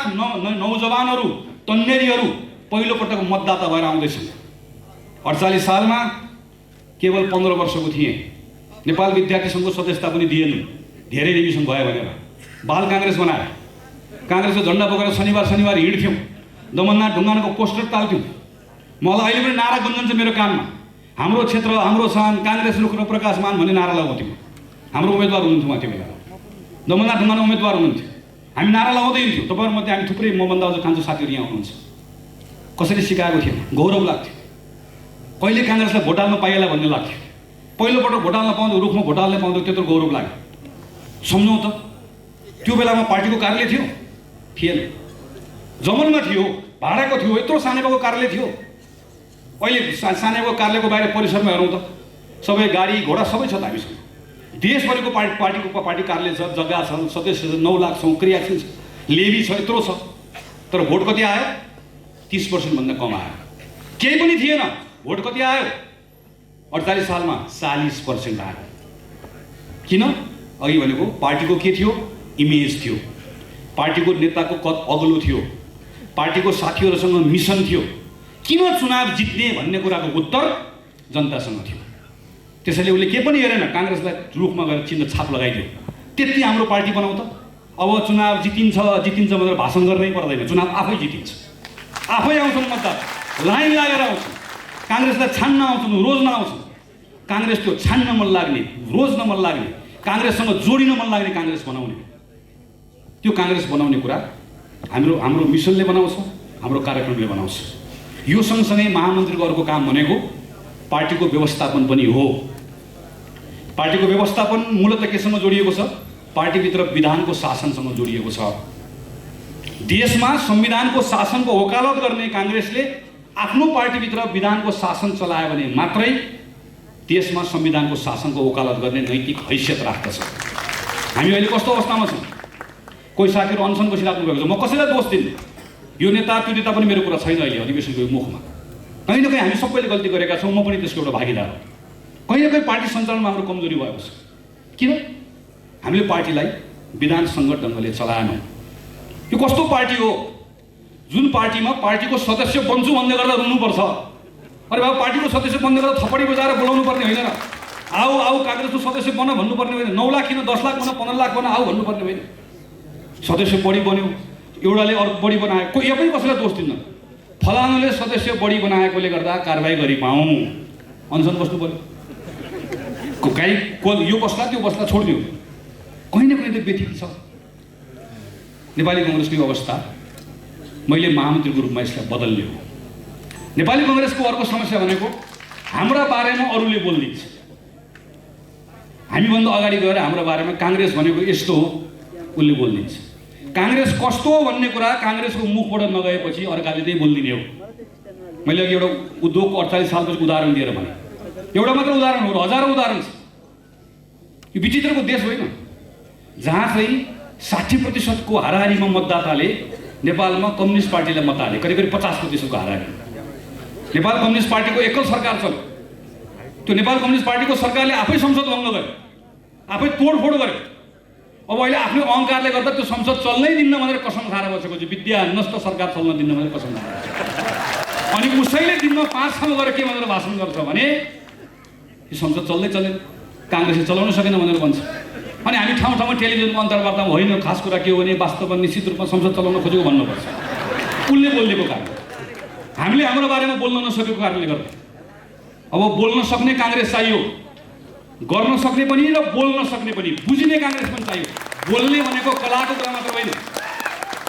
नौजवानहरू, तन्नेरीहरू पहिलोपटक मतदाता भएर आउँदैछन्। 48 सालमा केवल 15 वर्षको थिएँ। नेपाल विद्यार्थी सङ्घको सदस्यता पनि दिएन, धेरै रिभिजन भयो भनेर। बाल काङ्ग्रेस बनायो, काङ्ग्रेसको झन्डा बोकेर शनिबार हिँड्थ्यौँ, दमननाथ ढुङ्गानाको पोस्टर टाल्थ्यौँ। मलाई अहिले पनि नारा गुन्जन्छ मेरो कानमा, हाम्रो क्षेत्र हाम्रो शान, काङ्ग्रेस रुख र प्रकाशमान भन्ने नारा लगाउँथ्यौँ। हाम्रो उम्मेदवार हुनुहुन्थ्यो उहाँ त्यो बेला, दमननाथ ढुङ्गाना उम्मेदवार हुनुहुन्थ्यो। हामी नारा लगाउँदै हिँड्थ्यौँ। तपाईँहरूमध्ये हामी थुप्रै मभन्दा अझ कान्छो साथीहरू यहाँ हुनुहुन्छ। कसरी सिकाएको थिएन? गौरव लाग्थ्यो। कहिले काङ्ग्रेसलाई भोट हाल्न पाइएला भन्ने लाग्थ्यो। पहिलोपटक भोट हाल्न पाउँदा, रुखमा भोट हाल्न पाउँदा त्यत्रो गौरव लाग्यो। सम्झौँ त, त्यो बेलामा पार्टीको कार्यालय थियो? थिएन। जमनमा थियो, भाडाको थियो, यत्रो सानेबाको कार्यालय थियो। अहिले सानेबाको कार्यालयको बाहिर परिसरमा हेरौँ त, सबै गाडी घोडा सबै छ त हामीसँग। देशभरिको पार्टी कार्यालय छ, जग्गा छ, सदस्य छ, 9 लाख छौँ, क्रियाशील छ, लेबी छ, यत्रो छ। तर भोट कति आयो? 30% भन्दा कम आयो। केही पनि थिएन। भोट कति आयो? 48 सालमा 40% आयो। किन? अघि भनेको पार्टीको के थियो? इमेज थियो, पार्टीको नेताको कद अग्लो थियो, पार्टीको साथीहरूसँग मिसन थियो। किन चुनाव जित्ने भन्ने कुराको उत्तर जनतासँग थियो। त्यसैले उसले के पनि हेरेन, काङ्ग्रेसलाई रुखमा गएर चिन्ह छाप लगाइदियो। त्यति हाम्रो पार्टी बनाऊ त। अब चुनाव जितिन्छ भनेर भाषण गर्नै पर्दैन, चुनाव आफै जितिन्छ। आफै आउँछन् मतदाता, लाइन लागेर आउँछन्, काङ्ग्रेसलाई छान्न आउँछन्, रोज्न आउँछन्। काङ्ग्रेस त्यो छान्न मन लाग्ने, रोज्न मन लाग्ने, काङ्ग्रेससँग जोडिन मन लाग्ने काङ्ग्रेस बनाउने, त्यो काङ्ग्रेस बनाउने कुरा हाम्रो मिसनले बनाउँछ, हाम्रो कार्यक्रमले बनाउँछ। यो सँगसँगै महामन्त्रीको अर्को काम भनेको पार्टीको व्यवस्थापन पनि हो। पार्टीको व्यवस्थापन मूलतः केसँग जोडिएको छ? पार्टीभित्र विधानको शासनसँग जोडिएको छ। देशमा संविधानको शासनको वकालत गर्ने काङ्ग्रेसले आफ्नो पार्टीभित्र विधानको शासन चलायो भने मात्रै देशमा संविधानको शासनको वकालत गर्ने नैतिक हैसियत राख्दछ। हामी अहिले कस्तो अवस्थामा छौँ? कोही साथीहरू अनसन बसिराख्नु भएको छ। म कसैलाई दोष दिन्छु, यो नेता त्यो नेता पनि मेरो कुरा छैन अहिले अधिवेशनको मुखमा। कहीँ न कहीँ हामी सबैले गल्ती गरेका छौँ, म पनि त्यसको एउटा भागीदार हो। कहीँ न कहीँ पार्टी सञ्चालनमा हाम्रो कमजोरी भएको छ। किन? हामीले पार्टीलाई विधान सङ्गत ढङ्गले चलाएनौँ। यो कस्तो पार्टी हो जुन पार्टीमा पार्टीको सदस्य बन्छु भन्दै गर्दा रुनुपर्छ? अरे बाबु, पार्टीको सदस्य बन्दै गर्दा थप्पडी बजाएर बोलाउनु पर्ने होइन र? आऊ आऊ काङ्ग्रेसको सदस्य बन भन्नुपर्ने होइन। 9 लाख किन 10 लाख बन 15 लाख बन आऊ भन्नुपर्ने होइन। सदस्य बढी बन्यो, एउटाले अर्को बढी बनायो, कोही यो पनि कसैलाई दोष दिन्न। फलानुले सदस्य बढी बनाएकोले गर्दा कारबाही गरी पाऊँ, अनसन बस्नु पर्यो। कहीँ यो बस्ला त्यो बस्ला छोडिदियो। कहीँ न कहीँ त व्यथित छ नेपाली कङ्ग्रेसको यो अवस्था। मैले महामन्त्रीको रूपमा यसलाई बदल्ने हो। नेपाली कङ्ग्रेसको अर्को समस्या भनेको हाम्रा बारेमा अरूले बोलिदिन्छ। हामीभन्दा अगाडि गएर हाम्रो बारेमा काङ्ग्रेस भनेको यस्तो हो उसले बोलिदिन्छ। काङ्ग्रेस कस्तो हो भन्ने कुरा काङ्ग्रेसको मुखबाट नगएपछि अर्काले त्यही बोलिदिने हो। मैले अघि एउटा उद्योगको 48 सालपछि उदाहरण दिएर भने, एउटा मात्र उदाहरण हो, हजारौँ उदाहरण छ। यो विचित्रको देश होइन जहाँ चाहिँ 60% को हाराहारीमा मतदाताले नेपालमा कम्युनिस्ट पार्टीलाई मत हाले, करिब करिब 50% को हाराहारी। नेपाल कम्युनिस्ट पार्टीको एकल सरकार चल्यो। त्यो नेपाल कम्युनिस्ट पार्टीको सरकारले आफै संसद भङ्ग गर्यो, आफै तोडफोड गर्यो। अब अहिले आफ्नो अहङ्कारले गर्दा त्यो संसद चल्नै दिन्न भनेर कसम खाएर बसेको छ। विद्या नष्ट सरकार चल्न दिन्न भनेर कसम खाएर बसेको। अनि उसैले दिनमा 5 ठाउँ गएर के भनेर भाषण गर्छ भने यो संसद चल्दै चलेन, काङ्ग्रेसले चलाउन सकेन भनेर भन्छ। अनि हामी ठाउँ ठाउँमा टेलिभिजनको अन्तर्वार्तामा होइन, खास कुरा के हो भने वास्तवमा निश्चित रूपमा संसद चलाउन खोजेको भन्नुपर्छ। उसले बोलिदिएको कारण, हामीले हाम्रो बारेमा बोल्न नसकेको कारणले गर्दा। अब बोल्न सक्ने काङ्ग्रेस चाहियो, गर्न सक्ने पनि र बोल्न सक्ने पनि, बुझ्ने काङ्ग्रेस पनि चाहियो। बोल्ने भनेको कलाको कुरा मात्र होइन,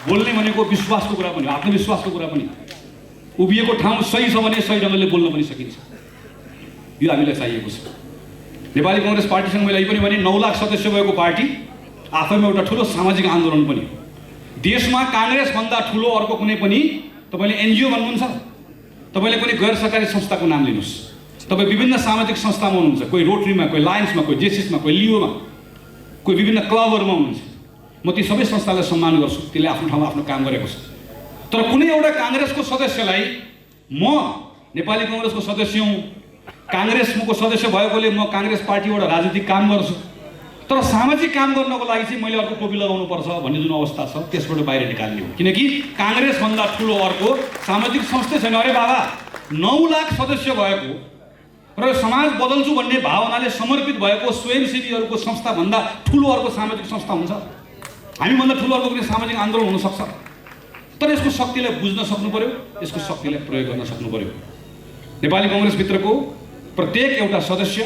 बोल्ने भनेको विश्वासको कुरा पनि, आत्मविश्वासको कुरा पनि। उभिएको ठाउँ सही छ भने सही ढङ्गले बोल्न पनि सकिन्छ। यो हामीलाई चाहिएको छ। नेपाली कङ्ग्रेस पार्टीसँग मैले पनि भने 9 लाख सदस्य भएको पार्टी आफैमा एउटा ठुलो सामाजिक आन्दोलन पनि। देशमा काङ्ग्रेसभन्दा ठुलो अर्को कुनै पनि, तपाईँले एनजिओ भन्नुहुन्छ, तपाईँले कुनै गैर सरकारी संस्थाको नाम लिनुहोस्। तपाईँ विभिन्न सामाजिक संस्थामा हुनुहुन्छ, कोही रोटरीमा, कोही लायन्समा, कोही जेसिसमा, कोही लियोमा, कोही विभिन्न क्लबहरूमा हुनुहुन्छ। म ती सबै संस्थालाई सम्मान गर्छु, त्यसले आफ्नो ठाउँमा आफ्नो काम गरेको छ। तर कुनै एउटा काङ्ग्रेसको सदस्यलाई म नेपाली कङ्ग्रेसको सदस्य हुँ, काङ्ग्रेसको सदस्य भएकोले म काङ्ग्रेस पार्टीबाट राजनीतिक काम गर्छु, तर सामाजिक काम गर्नको लागि चाहिँ मैले अर्को टोपी लगाउनु पर्छ भन्ने जुन अवस्था छ त्यसबाट बाहिर निकाल्ने हो। किनकि काङ्ग्रेसभन्दा ठुलो अर्को सामाजिक संस्था छैन। अरे बाबा, 9 लाख सदस्य भएको र समाज बदल्छु भन्ने भावनाले समर्पित भएको स्वयंसेवीहरूको संस्थाभन्दा ठुलो अर्को सामाजिक संस्था हुन्छ? हामीभन्दा ठुलो अर्को कुनै सामाजिक आन्दोलन हुनसक्छ? तर यसको शक्तिलाई बुझ्न सक्नु पर्यो, यसको शक्तिलाई प्रयोग गर्न सक्नु पर्यो। नेपाली कङ्ग्रेसभित्रको प्रत्येक एउटा सदस्य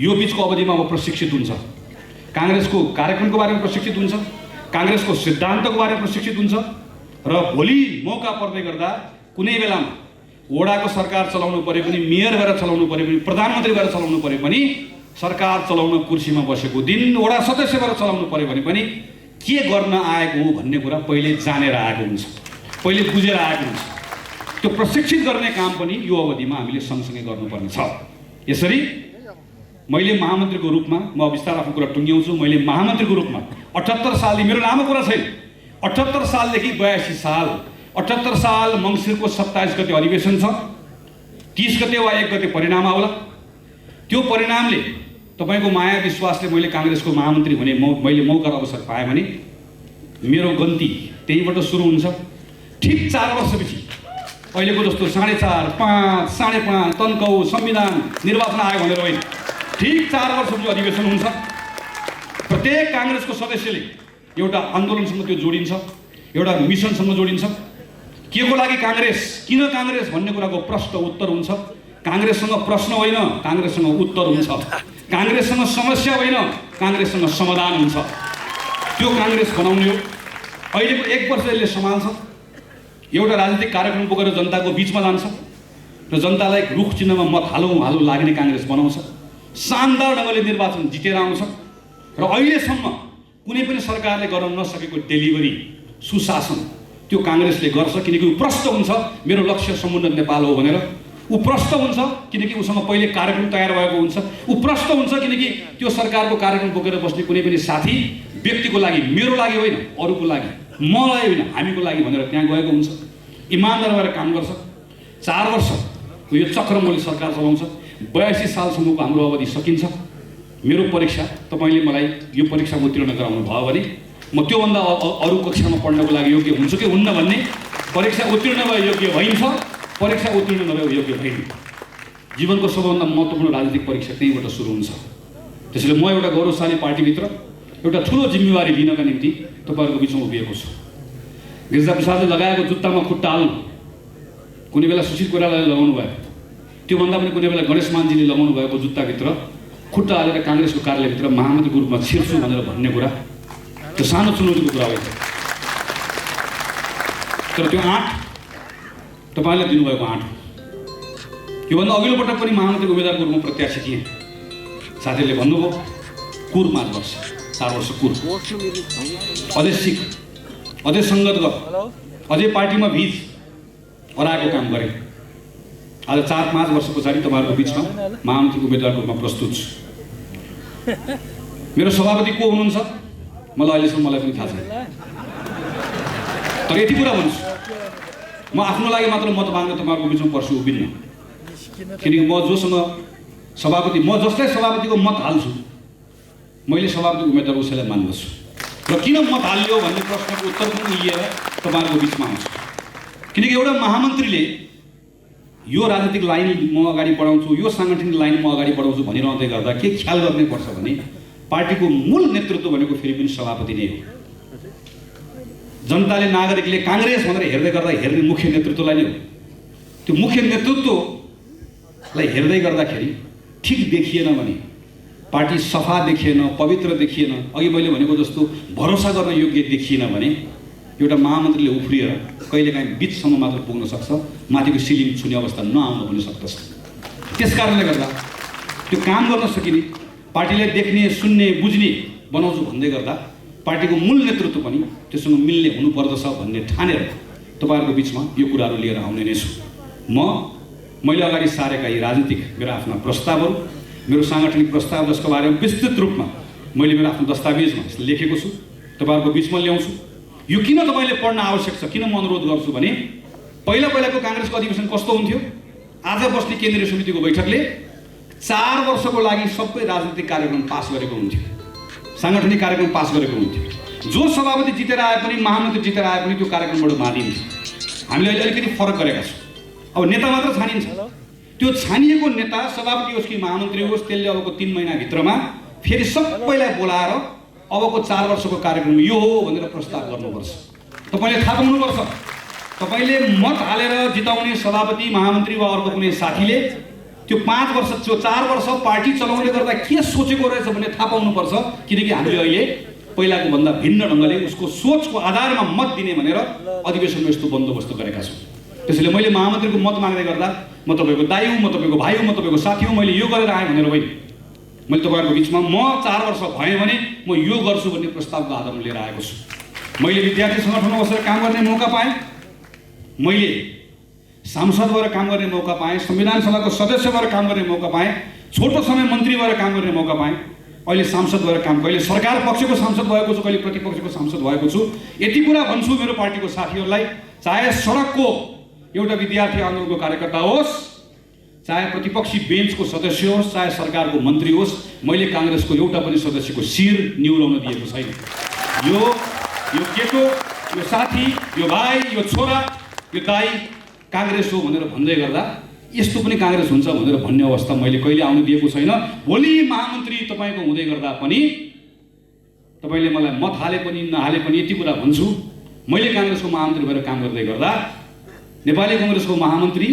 यो बिचको अवधिमा अब प्रशिक्षित हुन्छ। काङ्ग्रेसको कार्यक्रमको बारेमा प्रशिक्षित हुन्छ, काङ्ग्रेसको सिद्धान्तको बारेमा प्रशिक्षित हुन्छ र भोलि मौका पर्दै गर्दा कुनै बेलामा वडाको सरकार चलाउनु पऱ्यो पनि, मेयर भएर चलाउनु पऱ्यो पनि, प्रधानमन्त्री भएर चलाउनु पऱ्यो पनि, सरकार चलाउन कुर्सीमा बसेको दिन वडा सदस्य भएर चलाउनु पऱ्यो भने पनि के गर्न आएको हो भन्ने कुरा पहिले जानेर आएको हुन्छ, पहिले बुझेर आएको हुन्छ। त्यो प्रशिक्षित गर्ने काम पनि यो अवधिमा हामीले सँगसँगै गर्नुपर्ने छ। यसरी मैले महामन्त्रीको रूपमा, म बिस्तारै आफ्नो कुरा टुङ्ग्याउँछु, मैले महामन्त्रीको रूपमा 78 सालदेखि, मेरो लामो कुरा छैन, 78 सालदेखि 82 साल, 78 साल मङ्सिरको 27 गते अधिवेशन छ, 30 गते वा 1 गते परिणाम आउला। त्यो परिणामले तपाईँको माया विश्वासले मैले काङ्ग्रेसको महामन्त्री हुने मैले मौका र अवसर पाएँ भने मेरो गन्ती त्यहीबाट सुरु हुन्छ। ठिक 4 वर्षपछि अहिलेको जस्तो 4.5, 5, 5.5 तन्काउ संविधान निर्वाचन आयोग भनेर होइन, ठिक 4 वर्षपछि अधिवेशन हुन्छ। प्रत्येक काङ्ग्रेसको सदस्यले एउटा आन्दोलनसँग त्यो जोडिन्छ, एउटा मिसनसँग जोडिन्छ। के को लागि काङ्ग्रेस, किन काङ्ग्रेस भन्ने कुराको प्रश्न उत्तर हुन्छ। काङ्ग्रेससँग प्रश्न होइन, काङ्ग्रेससँग उत्तर हुन्छ। काङ्ग्रेससँग समस्या होइन, काङ्ग्रेससँग समाधान हुन्छ। त्यो काङ्ग्रेस बनाउने हो। अहिलेको 1 वर्ष यसले सम्हाल्छ, एउटा राजनीतिक कार्यक्रम बोकेर जनताको बिचमा जान्छ र जनतालाई रुख चिन्हमा मत हालौँ लाग्ने काङ्ग्रेस बनाउँछ। शानदार ढङ्गले निर्वाचन जितेर आउँछ र अहिलेसम्म कुनै पनि सरकारले गर्न नसकेको डेलिभरी, सुशासन त्यो काङ्ग्रेसले गर्छ। किनकि ऊ प्रष्ट हुन्छ मेरो लक्ष्य समुन्नत नेपाल हो भनेर, ऊ प्रष्ट हुन्छ किनकि उसँग पहिले कार्यक्रम तयार भएको हुन्छ, ऊ प्रष्ट हुन्छ किनकि त्यो सरकारको कार्यक्रम बोकेर बस्ने कुनै पनि साथी व्यक्तिको लागि, मेरो लागि होइन, अरूको लागि मलाई होइन हामीको लागि भनेर त्यहाँ गएको हुन्छ, इमान्दार भएर काम गर्छ। 4 वर्ष यो चक्रमौली सरकार चलाउँछ। 82 सालसम्मको हाम्रो अवधि सकिन्छ। मेरो परीक्षा तपाईँले मलाई यो परीक्षा उत्तीर्ण गराउनु भयो भने म त्योभन्दा अरू कक्षामा पढ्नको लागि योग्य हुन्छु कि हुन्न भन्ने, परीक्षा उत्तीर्ण भए योग्य भइन्छ, परीक्षा उत्तीर्ण नभए योग्य भइन्। जीवनको सबैभन्दा महत्त्वपूर्ण राजनीतिक परीक्षा त्यहीँबाट सुरु हुन्छ। त्यसैले म एउटा गौरवशाली पार्टीभित्र एउटा ठुलो जिम्मेवारी लिनका निम्ति तपाईँहरूको बिचमा उभिएको छु। गिरिजाप्रसादले लगाएको जुत्तामा खुट्टा हाल्नु, कुनै बेला सुशील कोइरालाले लगाउनु भयो, त्योभन्दा पनि कुनै बेला गणेश मानजीले लगाउनु भएको जुत्ताभित्र खुट्टा हालेर काङ्ग्रेसको कार्यालयभित्र महामन्त्रीको रूपमा छिर्छु भनेर भन्ने कुरा त्यो सानो चुनौतीको कुरा होइन। तर त्यो आँट तपाईँले दिनुभएको आँट हो। योभन्दा अघिल्लो पटक पनि महामन्त्रीको उम्मेदवारको रूपमा प्रत्याशी थिएँ। साथीहरूले भन्नुभयो कुर 5 वर्ष, 4 वर्ष कुर, अझै सिक, अझै सङ्गत गर, अझै पार्टीमा भिज हराएको काम गरेँ। आज 4-5 वर्ष पछाडि तपाईँहरूको बिचमा महामन्त्रीको उम्मेदवारको रूपमा प्रस्तुत छु। मेरो सभापति को हुनुहुन्छ मलाई अहिलेसम्म पनि थाहा छैन। तर यति कुरा भन्छु, म आफ्नो लागि मात्र मत माग्न तपाईँहरूको बिचमा पर्छु उभिन्न। किनकि म जोसँग सभापति, म जसलाई सभापतिको मत हाल्छु, मैले सभापतिको उम्मेदवार उसैलाई मान्दछु। र किन मत हाल्यो भन्ने प्रश्नको उत्तर पनि लिएर तपाईँहरूको बिचमा आउँछु। किनकि एउटा महामन्त्रीले यो राजनीतिक लाइन म अगाडि बढाउँछु, यो साङ्गठनिक लाइन म अगाडि बढाउँछु भनिरहँदै गर्दा के ख्याल गर्नै पर्छ भने पार्टीको मूल नेतृत्व भनेको फेरि पनि सभापति नै हो। जनताले, नागरिकले काङ्ग्रेस भनेर हेर्दै गर्दा हेर्ने मुख्य नेतृत्वलाई नै हो। त्यो मुख्य नेतृत्वलाई हेर्दै गर्दाखेरि ठिक देखिएन भने, पार्टी सफा देखिएन, पवित्र देखिएन, अघि मैले भनेको जस्तो भरोसा गर्न योग्य देखिएन भने एउटा महामन्त्रीले उफ्रिएर कहिलेकाहीँ बिचसम्म मात्र पुग्न सक्छ, माथिको सिलिङ छुने अवस्था नआउन पनि सक्दछ। त्यस कारणले गर्दा त्यो काम गर्न सकिने, पार्टीले देख्ने, सुन्ने, बुझ्ने बनाउँछु भन्दै गर्दा पार्टीको मूल नेतृत्व पनि त्योसँग मिल्ने हुनुपर्दछ भन्ने ठानेर तपाईँहरूको बिचमा यो कुराहरू लिएर आउने नै छु। मैले अगाडि सारेका यी राजनीतिक मेरा आफ्ना प्रस्तावहरू, मेरो साङ्गठनिक प्रस्ताव जसको बारेमा विस्तृत रूपमा मैले मेरो आफ्नो दस्तावेजमा लेखेको छु, तपाईँहरूको बिचमा ल्याउँछु। यो किन तपाईँले पढ्न आवश्यक छ, किन म अनुरोध गर्छु भने पहिलाको काङ्ग्रेसको अधिवेशन कस्तो हुन्थ्यो? आज बस्ने केन्द्रीय समितिको बैठकले 4 वर्षको लागि सबै राजनीतिक कार्यक्रम पास गरेको हुन्थ्यो, साङ्गठनिक कार्यक्रम पास गरेको हुन्थ्यो। जो सभापति जितेर आए पनि, महामन्त्री जितेर आए पनि त्यो कार्यक्रमबाट मानिन्थ्यो। हामीले अहिले अलिकति फरक गरेका छौँ। अब नेता मात्र छानिन्छ। त्यो छानिएको नेता सभापति होस् कि महामन्त्री होस्, त्यसले अबको 3 महिनाभित्रमा फेरि सबैलाई बोलाएर अबको 4 वर्षको कार्यक्रम यो हो भनेर प्रस्ताव गर्नुपर्छ। तपाईँले थाहा पाउनुपर्छ, तपाईँले मत हालेर जिताउने सभापति, महामन्त्री वा अर्को कुनै साथीले त्यो 5 वर्ष, त्यो 4 वर्ष पार्टी चलाउने गर्दा के सोचेको रहेछ भन्ने थाहा पाउनुपर्छ। किनकि हामीले अहिले पहिलाको भन्दा भिन्न ढङ्गले उसको सोचको आधारमा मत दिने भनेर अधिवेशनमा यस्तो बन्दोबस्त गरेका छौँ। त्यसैले मैले महामन्त्रीको मत माग्दै गर्दा म तपाईँको दाइ हुँ, म तपाईँको भाइ हुँ, म तपाईँको साथी हुँ, मैले यो गरेर आएँ भनेर होइन। मैले तपाईँहरूको बिचमा म 4 वर्ष भएँ भने म यो गर्छु भन्ने प्रस्तावको आधारमा लिएर आएको छु। मैले विद्यार्थी सङ्गठनमा बसेर काम गर्ने मौका पाएँ, मैले सांसद भएर काम गर्ने मौका पाएँ, संविधान सभाको सदस्य भएर काम गर्ने मौका पाएँ, छोटो समय मन्त्री भएर काम गर्ने मौका पाएँ, अहिले सांसद भएर काम, कहिले सरकार पक्षको सांसद भएको छु, कहिले प्रतिपक्षको सांसद भएको छु। यति कुरा भन्छु मेरो पार्टीको साथीहरूलाई, चाहे सडकको एउटा विद्यार्थी आन्दोलनको कार्यकर्ता होस्, चाहे प्रतिपक्षी बेन्चको सदस्य होस्, चाहे सरकारको मन्त्री होस्, मैले काङ्ग्रेसको एउटा पनि सदस्यको शिर निहुराउन दिएको छैन। यो केटो, यो साथी, यो भाइ, यो छोरा, यो दाइ काङ्ग्रेस हो भनेर भन्दै गर्दा यस्तो पनि काङ्ग्रेस हुन्छ भनेर भन्ने अवस्था मैले कहिले आउन दिएको छैन। भोलि महामन्त्री तपाईँको हुँदै गर्दा पनि तपाईँले मलाई मत हाले पनि नहाले पनि यति कुरा भन्छु, मैले काङ्ग्रेसको महामन्त्री भएर काम गर्दै गर्दा नेपाली काङ्ग्रेसको महामन्त्री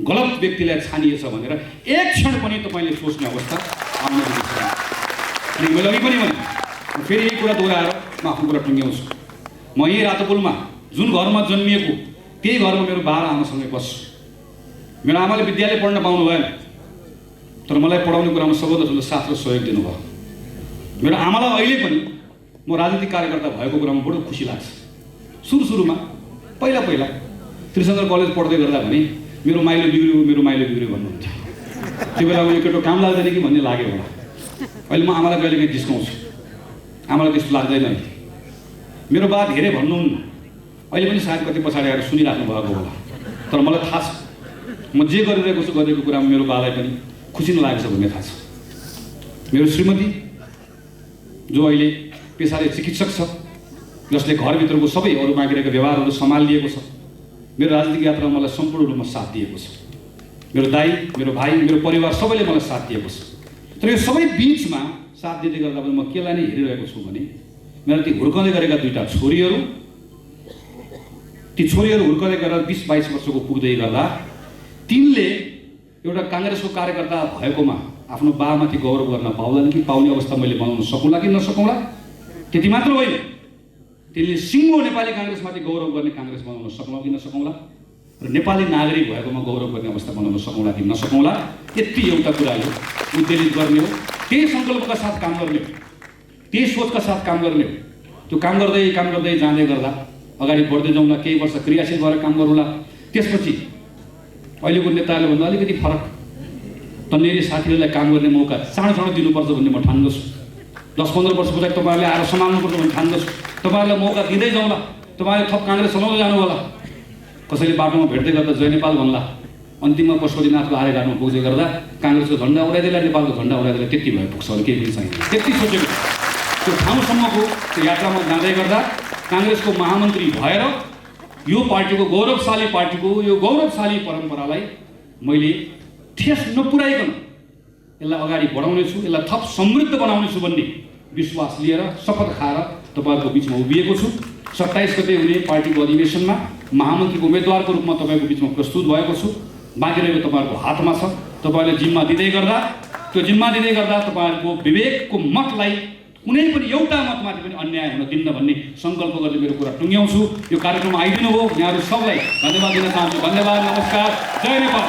गलत व्यक्तिलाई छानिएछ भनेर एक क्षण पनि तपाईँले सोच्ने अवस्था आउन दिएको छैन। अनि मैले अघि पनि भने फेरि यही कुरा दोहोऱ्याएर म आफ्नो कुरा टुङ्ग्याउँछु। म यही रातोपुलमा जुन घरमा जन्मिएको त्यही घरमा मेरो बाबा आमासँगै बस्छु। मेरो आमाले विद्यालय पढ्न पाउनु भएन, तर मलाई पढाउने कुरामा सबभन्दा ठुलो साथ र सहयोग दिनुभयो। मेरो आमालाई अहिले पनि म राजनीतिक कार्यकर्ता भएको कुरामा बडो खुसी लाग्छ। सुरुमा पहिला त्रिशङ्कर कलेज पढ्दै गर्दा भने मेरो माइलो बिग्रियो भन्नुहुन्थ्यो। त्यो बेला यो केटो काम लाग्दैन कि भन्ने लाग्यो होला। अहिले म आमालाई कहिलेकाहीँ जिस्काउँछु, आमालाई त्यस्तो लाग्दैन। मेरो बात धेरै भन्नुहुन्न, अहिले पनि सायद कति पछाडि आएर सुनिराख्नु भएको होला, तर मलाई थाहा छ म जे गरिरहेको छु गरेको कुरामा मेरो बालाई पनि खुसी नलागेको छ भन्ने थाहा छ। मेरो श्रीमती जो अहिले पेसाले चिकित्सक छ, जसले घरभित्रको सबै अरू बाँकी रहेको व्यवहारहरू सम्हालिएको छ, मेरो राजनीतिक यात्रामा मलाई सम्पूर्ण रूपमा साथ दिएको छ। मेरो दाइ, मेरो भाइ, मेरो परिवार सबैले मलाई साथ दिएको छ। तर यो सबै बिचमा साथ दिँदै गर्दा पनि म केलाई नै हेरिरहेको छु भने मेरो ती हुर्कँदै गरेका दुईटा छोरीहरू, ती छोरीहरू हुर्कँदै गरेर 20-22 वर्षको पुग्दै गर्दा तिनले एउटा काङ्ग्रेसको कार्यकर्ता भएकोमा आफ्नो बाबामाथि गौरव गर्न पाउलान् कि पाउने अवस्था मैले बनाउन सकौँला कि नसकौँला। त्यति मात्र होइन, तिनले सिङ्गो नेपाली काङ्ग्रेसमाथि गौरव गर्ने काङ्ग्रेस बनाउन सकौँला कि नसकौँला र नेपाली नागरिक भएकोमा गौरव गर्ने अवस्था बनाउन सकौँला कि नसकौँला। यति एउटा कुराले उद्वेलित गर्ने हो, त्यही सङ्कल्पका साथ काम गर्ने हो, त्यही सोचका साथ काम गर्ने हो। त्यो काम गर्दै जाँदै गर्दा अगाडि बढ्दै जाउँला, केही वर्ष क्रियाशील भएर काम गरौँला। त्यसपछि अहिलेको नेताहरूले भन्दा अलिकति फरक तन्नेरी साथीहरूलाई काम गर्ने मौका चाँडो दिनुपर्छ भन्ने म ठान्दछु। 10-15 वर्ष पछाडि तपाईँहरूले आएर सम्हाल्नुपर्छ भन्ने ठान्दछु। तपाईँहरूलाई मौका दिँदै जाउँला, तपाईँहरूले थप काङ्ग्रेस चलाउँदै जानु होला। कसैले बाटोमा भेट्दै गर्दा जय नेपाल भन्ला, अन्तिममा पशुपतिनाथको आर्यघाटमा पुग्दै गर्दा काङ्ग्रेसको झन्डा उडाइदिएला, नेपालको झन्डा उडाइदिएला, त्यति भए पुग्छ अरू केही पनि छैन। त्यति सोचेको त्यो ठाउँसम्मको त्यो यात्रामा जाँदै गर्दा काङ्ग्रेसको महामन्त्री भएर यो पार्टीको गौरवशाली परम्परालाई मैले ठेस नपुर्याइकन यसलाई अगाडि बढाउनेछु, यसलाई थप समृद्ध बनाउनेछु भन्ने विश्वास लिएर शपथ खाएर तपाईँहरूको बिचमा उभिएको छु। 27 गते हुने पार्टीको अधिवेशनमा महामन्त्रीको उम्मेदवारको रूपमा तपाईँको बिचमा प्रस्तुत भएको छु। बाँकी रहेको तपाईँहरूको हातमा छ। तपाईँहरूले जिम्मा दिँदै गर्दा तपाईँहरूको विवेकको मतलाई कुनै पनि एउटा मतमाथि पनि अन्याय हुन दिन्न भन्ने सङ्कल्प गर्ने मेरो कुरा टुङ्ग्याउँछु। यो कार्यक्रममा आइदिनु हो, यहाँहरू सबलाई धन्यवाद दिन चाहन्छु। धन्यवाद, नमस्कार, जय नेपाल।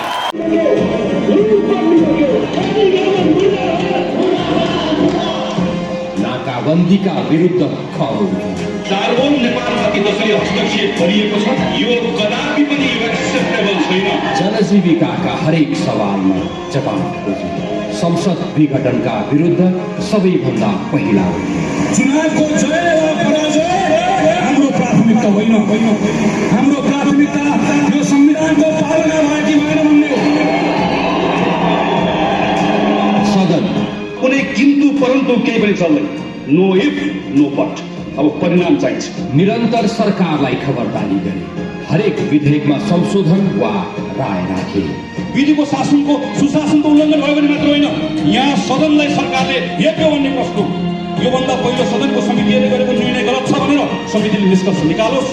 नाकाबन्दीका विरुद्ध खबरहरू सार्वभौम नेपालमाथि जसरी हस्तक्षेप गरिएको छ यो कदापि पनि एक्सेप्टेबल छैन। जनजीविकाका हरेक सवालमा जवाब खोज्नु, संसद विघटनका विरुद्ध सबैभन्दा पहिला चुनावको जय वा पराजय हाम्रो प्राथमिकता होइन। हाम्रो प्राथमिकता यो संविधानको पालना भयो कि भएन भन्ने हो। सदन कुनै किन्तु परन्तु केही पनि चल्दैन। No if no but. अब परिणाम चाहिन्छ। निरन्तर सरकारलाई खबरदारी गरे, हरेक विधेयकमा संशोधन वा राय राखे। विधिको शासनको सुशासनको उल्लङ्घन भयो भने मात्र होइन, यहाँ सदनलाई सरकारले हेप्यो भन्ने प्रश्न। योभन्दा पहिलो सदनको समितिले गरेको निर्णय गलत छ भनेर समितिले निष्कर्ष निकालोस्।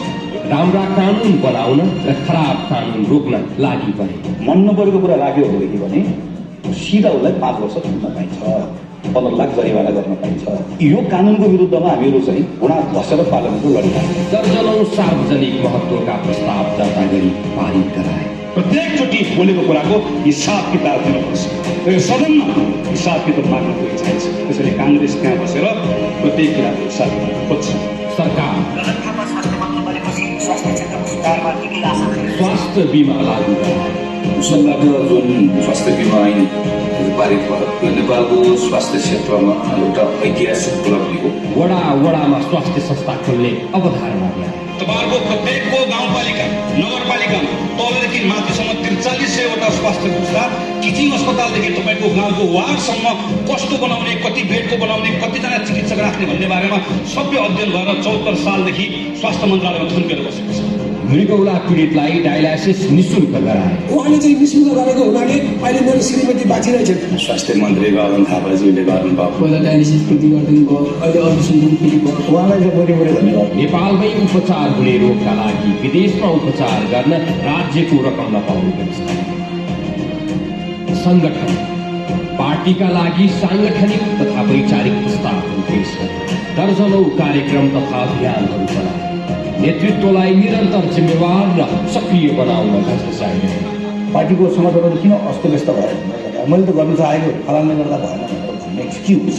राम्रा कानुन बनाउन र खराब कानुन रोक्न लागि परे। मन नपरेको कुरा लाग्यो भने सिधा उसलाई 5 वर्ष छुट्न पाइन्छ, 15 लाख जरिवाना गर्न पाइन्छ। यो कानुनको विरुद्धमा हामीहरू चाहिँ घुँडा धसेर पार्लियामेन्टमा लडिरहेका दर्जनौं सार्वजनिक महत्त्वका प्रस्ताव दर्ता गरी पारित गराए। प्रत्येकचोटि बोलेको कुराको हिसाब किताब दिनुपर्छ। यो सदनमा हिसाब किताब माग्नुको इच्छा छ। त्यसैले काङ्ग्रेस त्यहाँ बसेर प्रत्येक कुराको हिसाब किताब खोज्छ। सरकार स्वास्थ्य बिमा लागू गराए। संसदबाट जुन स्वास्थ्य बिमा ऐन पारित भयो, यो नेपालको स्वास्थ्य क्षेत्रमा एउटा ऐतिहासिक उपलब्धि हो। वडामा स्वास्थ्य संस्था खोल्ने अवधारणा ल्याए। तपाईँहरूको प्रत्येकको गाउँपालिका नगरपालिकामा तलदेखि माथिसम्म 4300वटा स्वास्थ्य संस्था, किचिङ अस्पतालदेखि तपाईँको गाउँको वार्डसम्म कस्तो बनाउने, कति बेडको बनाउने, कतिजना चिकित्सक राख्ने भन्ने बारेमा सबै अध्ययन भएर 74 सालदेखि स्वास्थ्य मन्त्रालयमा थुन्केर बसेको छ। मृगौला पीडितलाई डायलाइसिस निःशुल्क गराए। उहाँले चाहिँ निःशुल्क गरेको हुनाले अहिले मेरो श्रीमती बाँचिरहेछन्। स्वास्थ्य मन्त्री बाबन थापाजीले गर्नुभयो। पहिला डायलिसिस कृति गरिदिनु भयो, अहिले अल्ट्रासाउन्ड कृति भयो। उहाँलाई चाहिँ बढी धन्यवाद। नेपालमै उपचार हुने रोगका लागि विदेशमा उपचार गर्न राज्यको रकम नपाउने व्यवस्था। सङ्गठन पार्टीका लागि साङ्गठनिक तथा वैचारिक प्रस्तावहरू पेश गरे। दर्जनौं कार्यक्रम तथा अभियानहरू चलाए। नेतृत्वलाई निरन्तर जिम्मेवार र सक्रिय बनाउन घस्चाइरहे। पार्टीको संगठन किन अस्तव्यस्त भयो भन्दा मैले त गर्नु चाहेको फलानले गर्दा भएन भनेर भन्ने एक्सक्युज।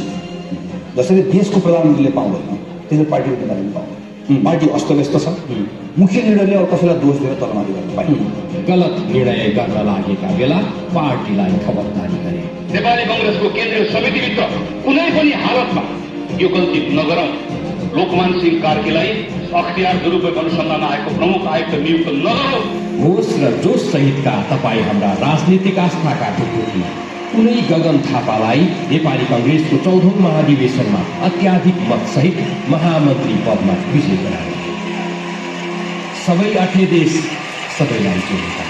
जसरी देशको प्रधानमन्त्रीले पाउँदैन त्यसरी पार्टीको नेताले पनि पाउँदैन। पार्टी अस्तव्यस्त छ। मुख्य निर्णयले अब कसैलाई दोष दिएर तलमाथि गर्न पाइँदैन। गलत निर्णय गर्न लागेका बेला पार्टीलाई खबरदारी गरे। नेपाली काङ्ग्रेसको केन्द्रीय समितिभित्र कुनै पनि हालतमा यो गल्ती नगर। लोकमान सिंह कार्कीलाई अख्तियार दुरुपयोग अनुसन्धान आयोगको प्रमुख आयुक्त नियुक्त नगरौँ। होस र जोस सहितका तपाईँ हाम्रा राजनीतिक आस्थाका ढुकुटी कुनै गगन थापालाई नेपाली कङ्ग्रेसको 14औं महाधिवेशनमा अत्याधिक मतसहित महामन्त्री पदमा विजय गराए। सबै आठे देश सबैलाई जोडेका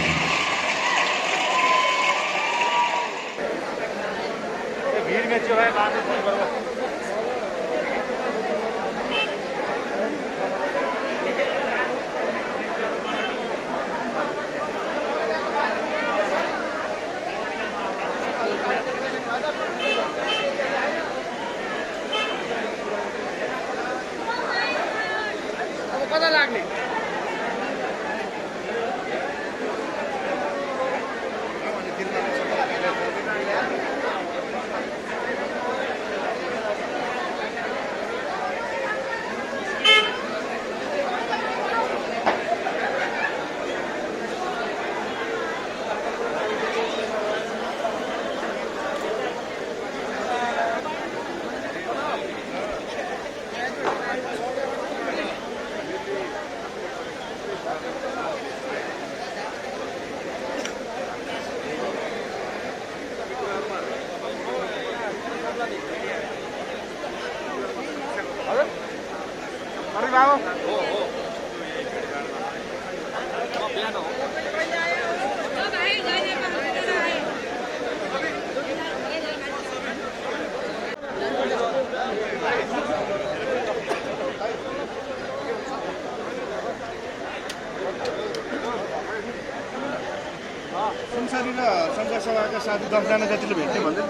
संसारी र सङ्घर्ष सभाका साथी 10 जना जतिले भेट्ने भन्दै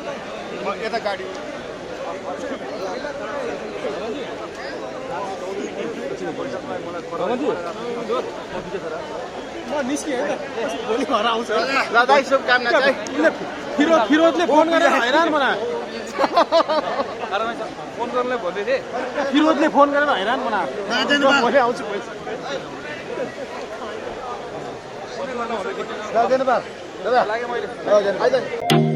म यता गाडी म निस्केँ है त भोलि घर आउँछ ल दाइ शुभकामना चाहिँ फिरोजले फोन गरेर हैरान बना फोन गर्नलाई भन्दै थिए फिरोजले फोन गरेर हैरान बना भोलि आउँछु पैसा दादा लाग्यो मैले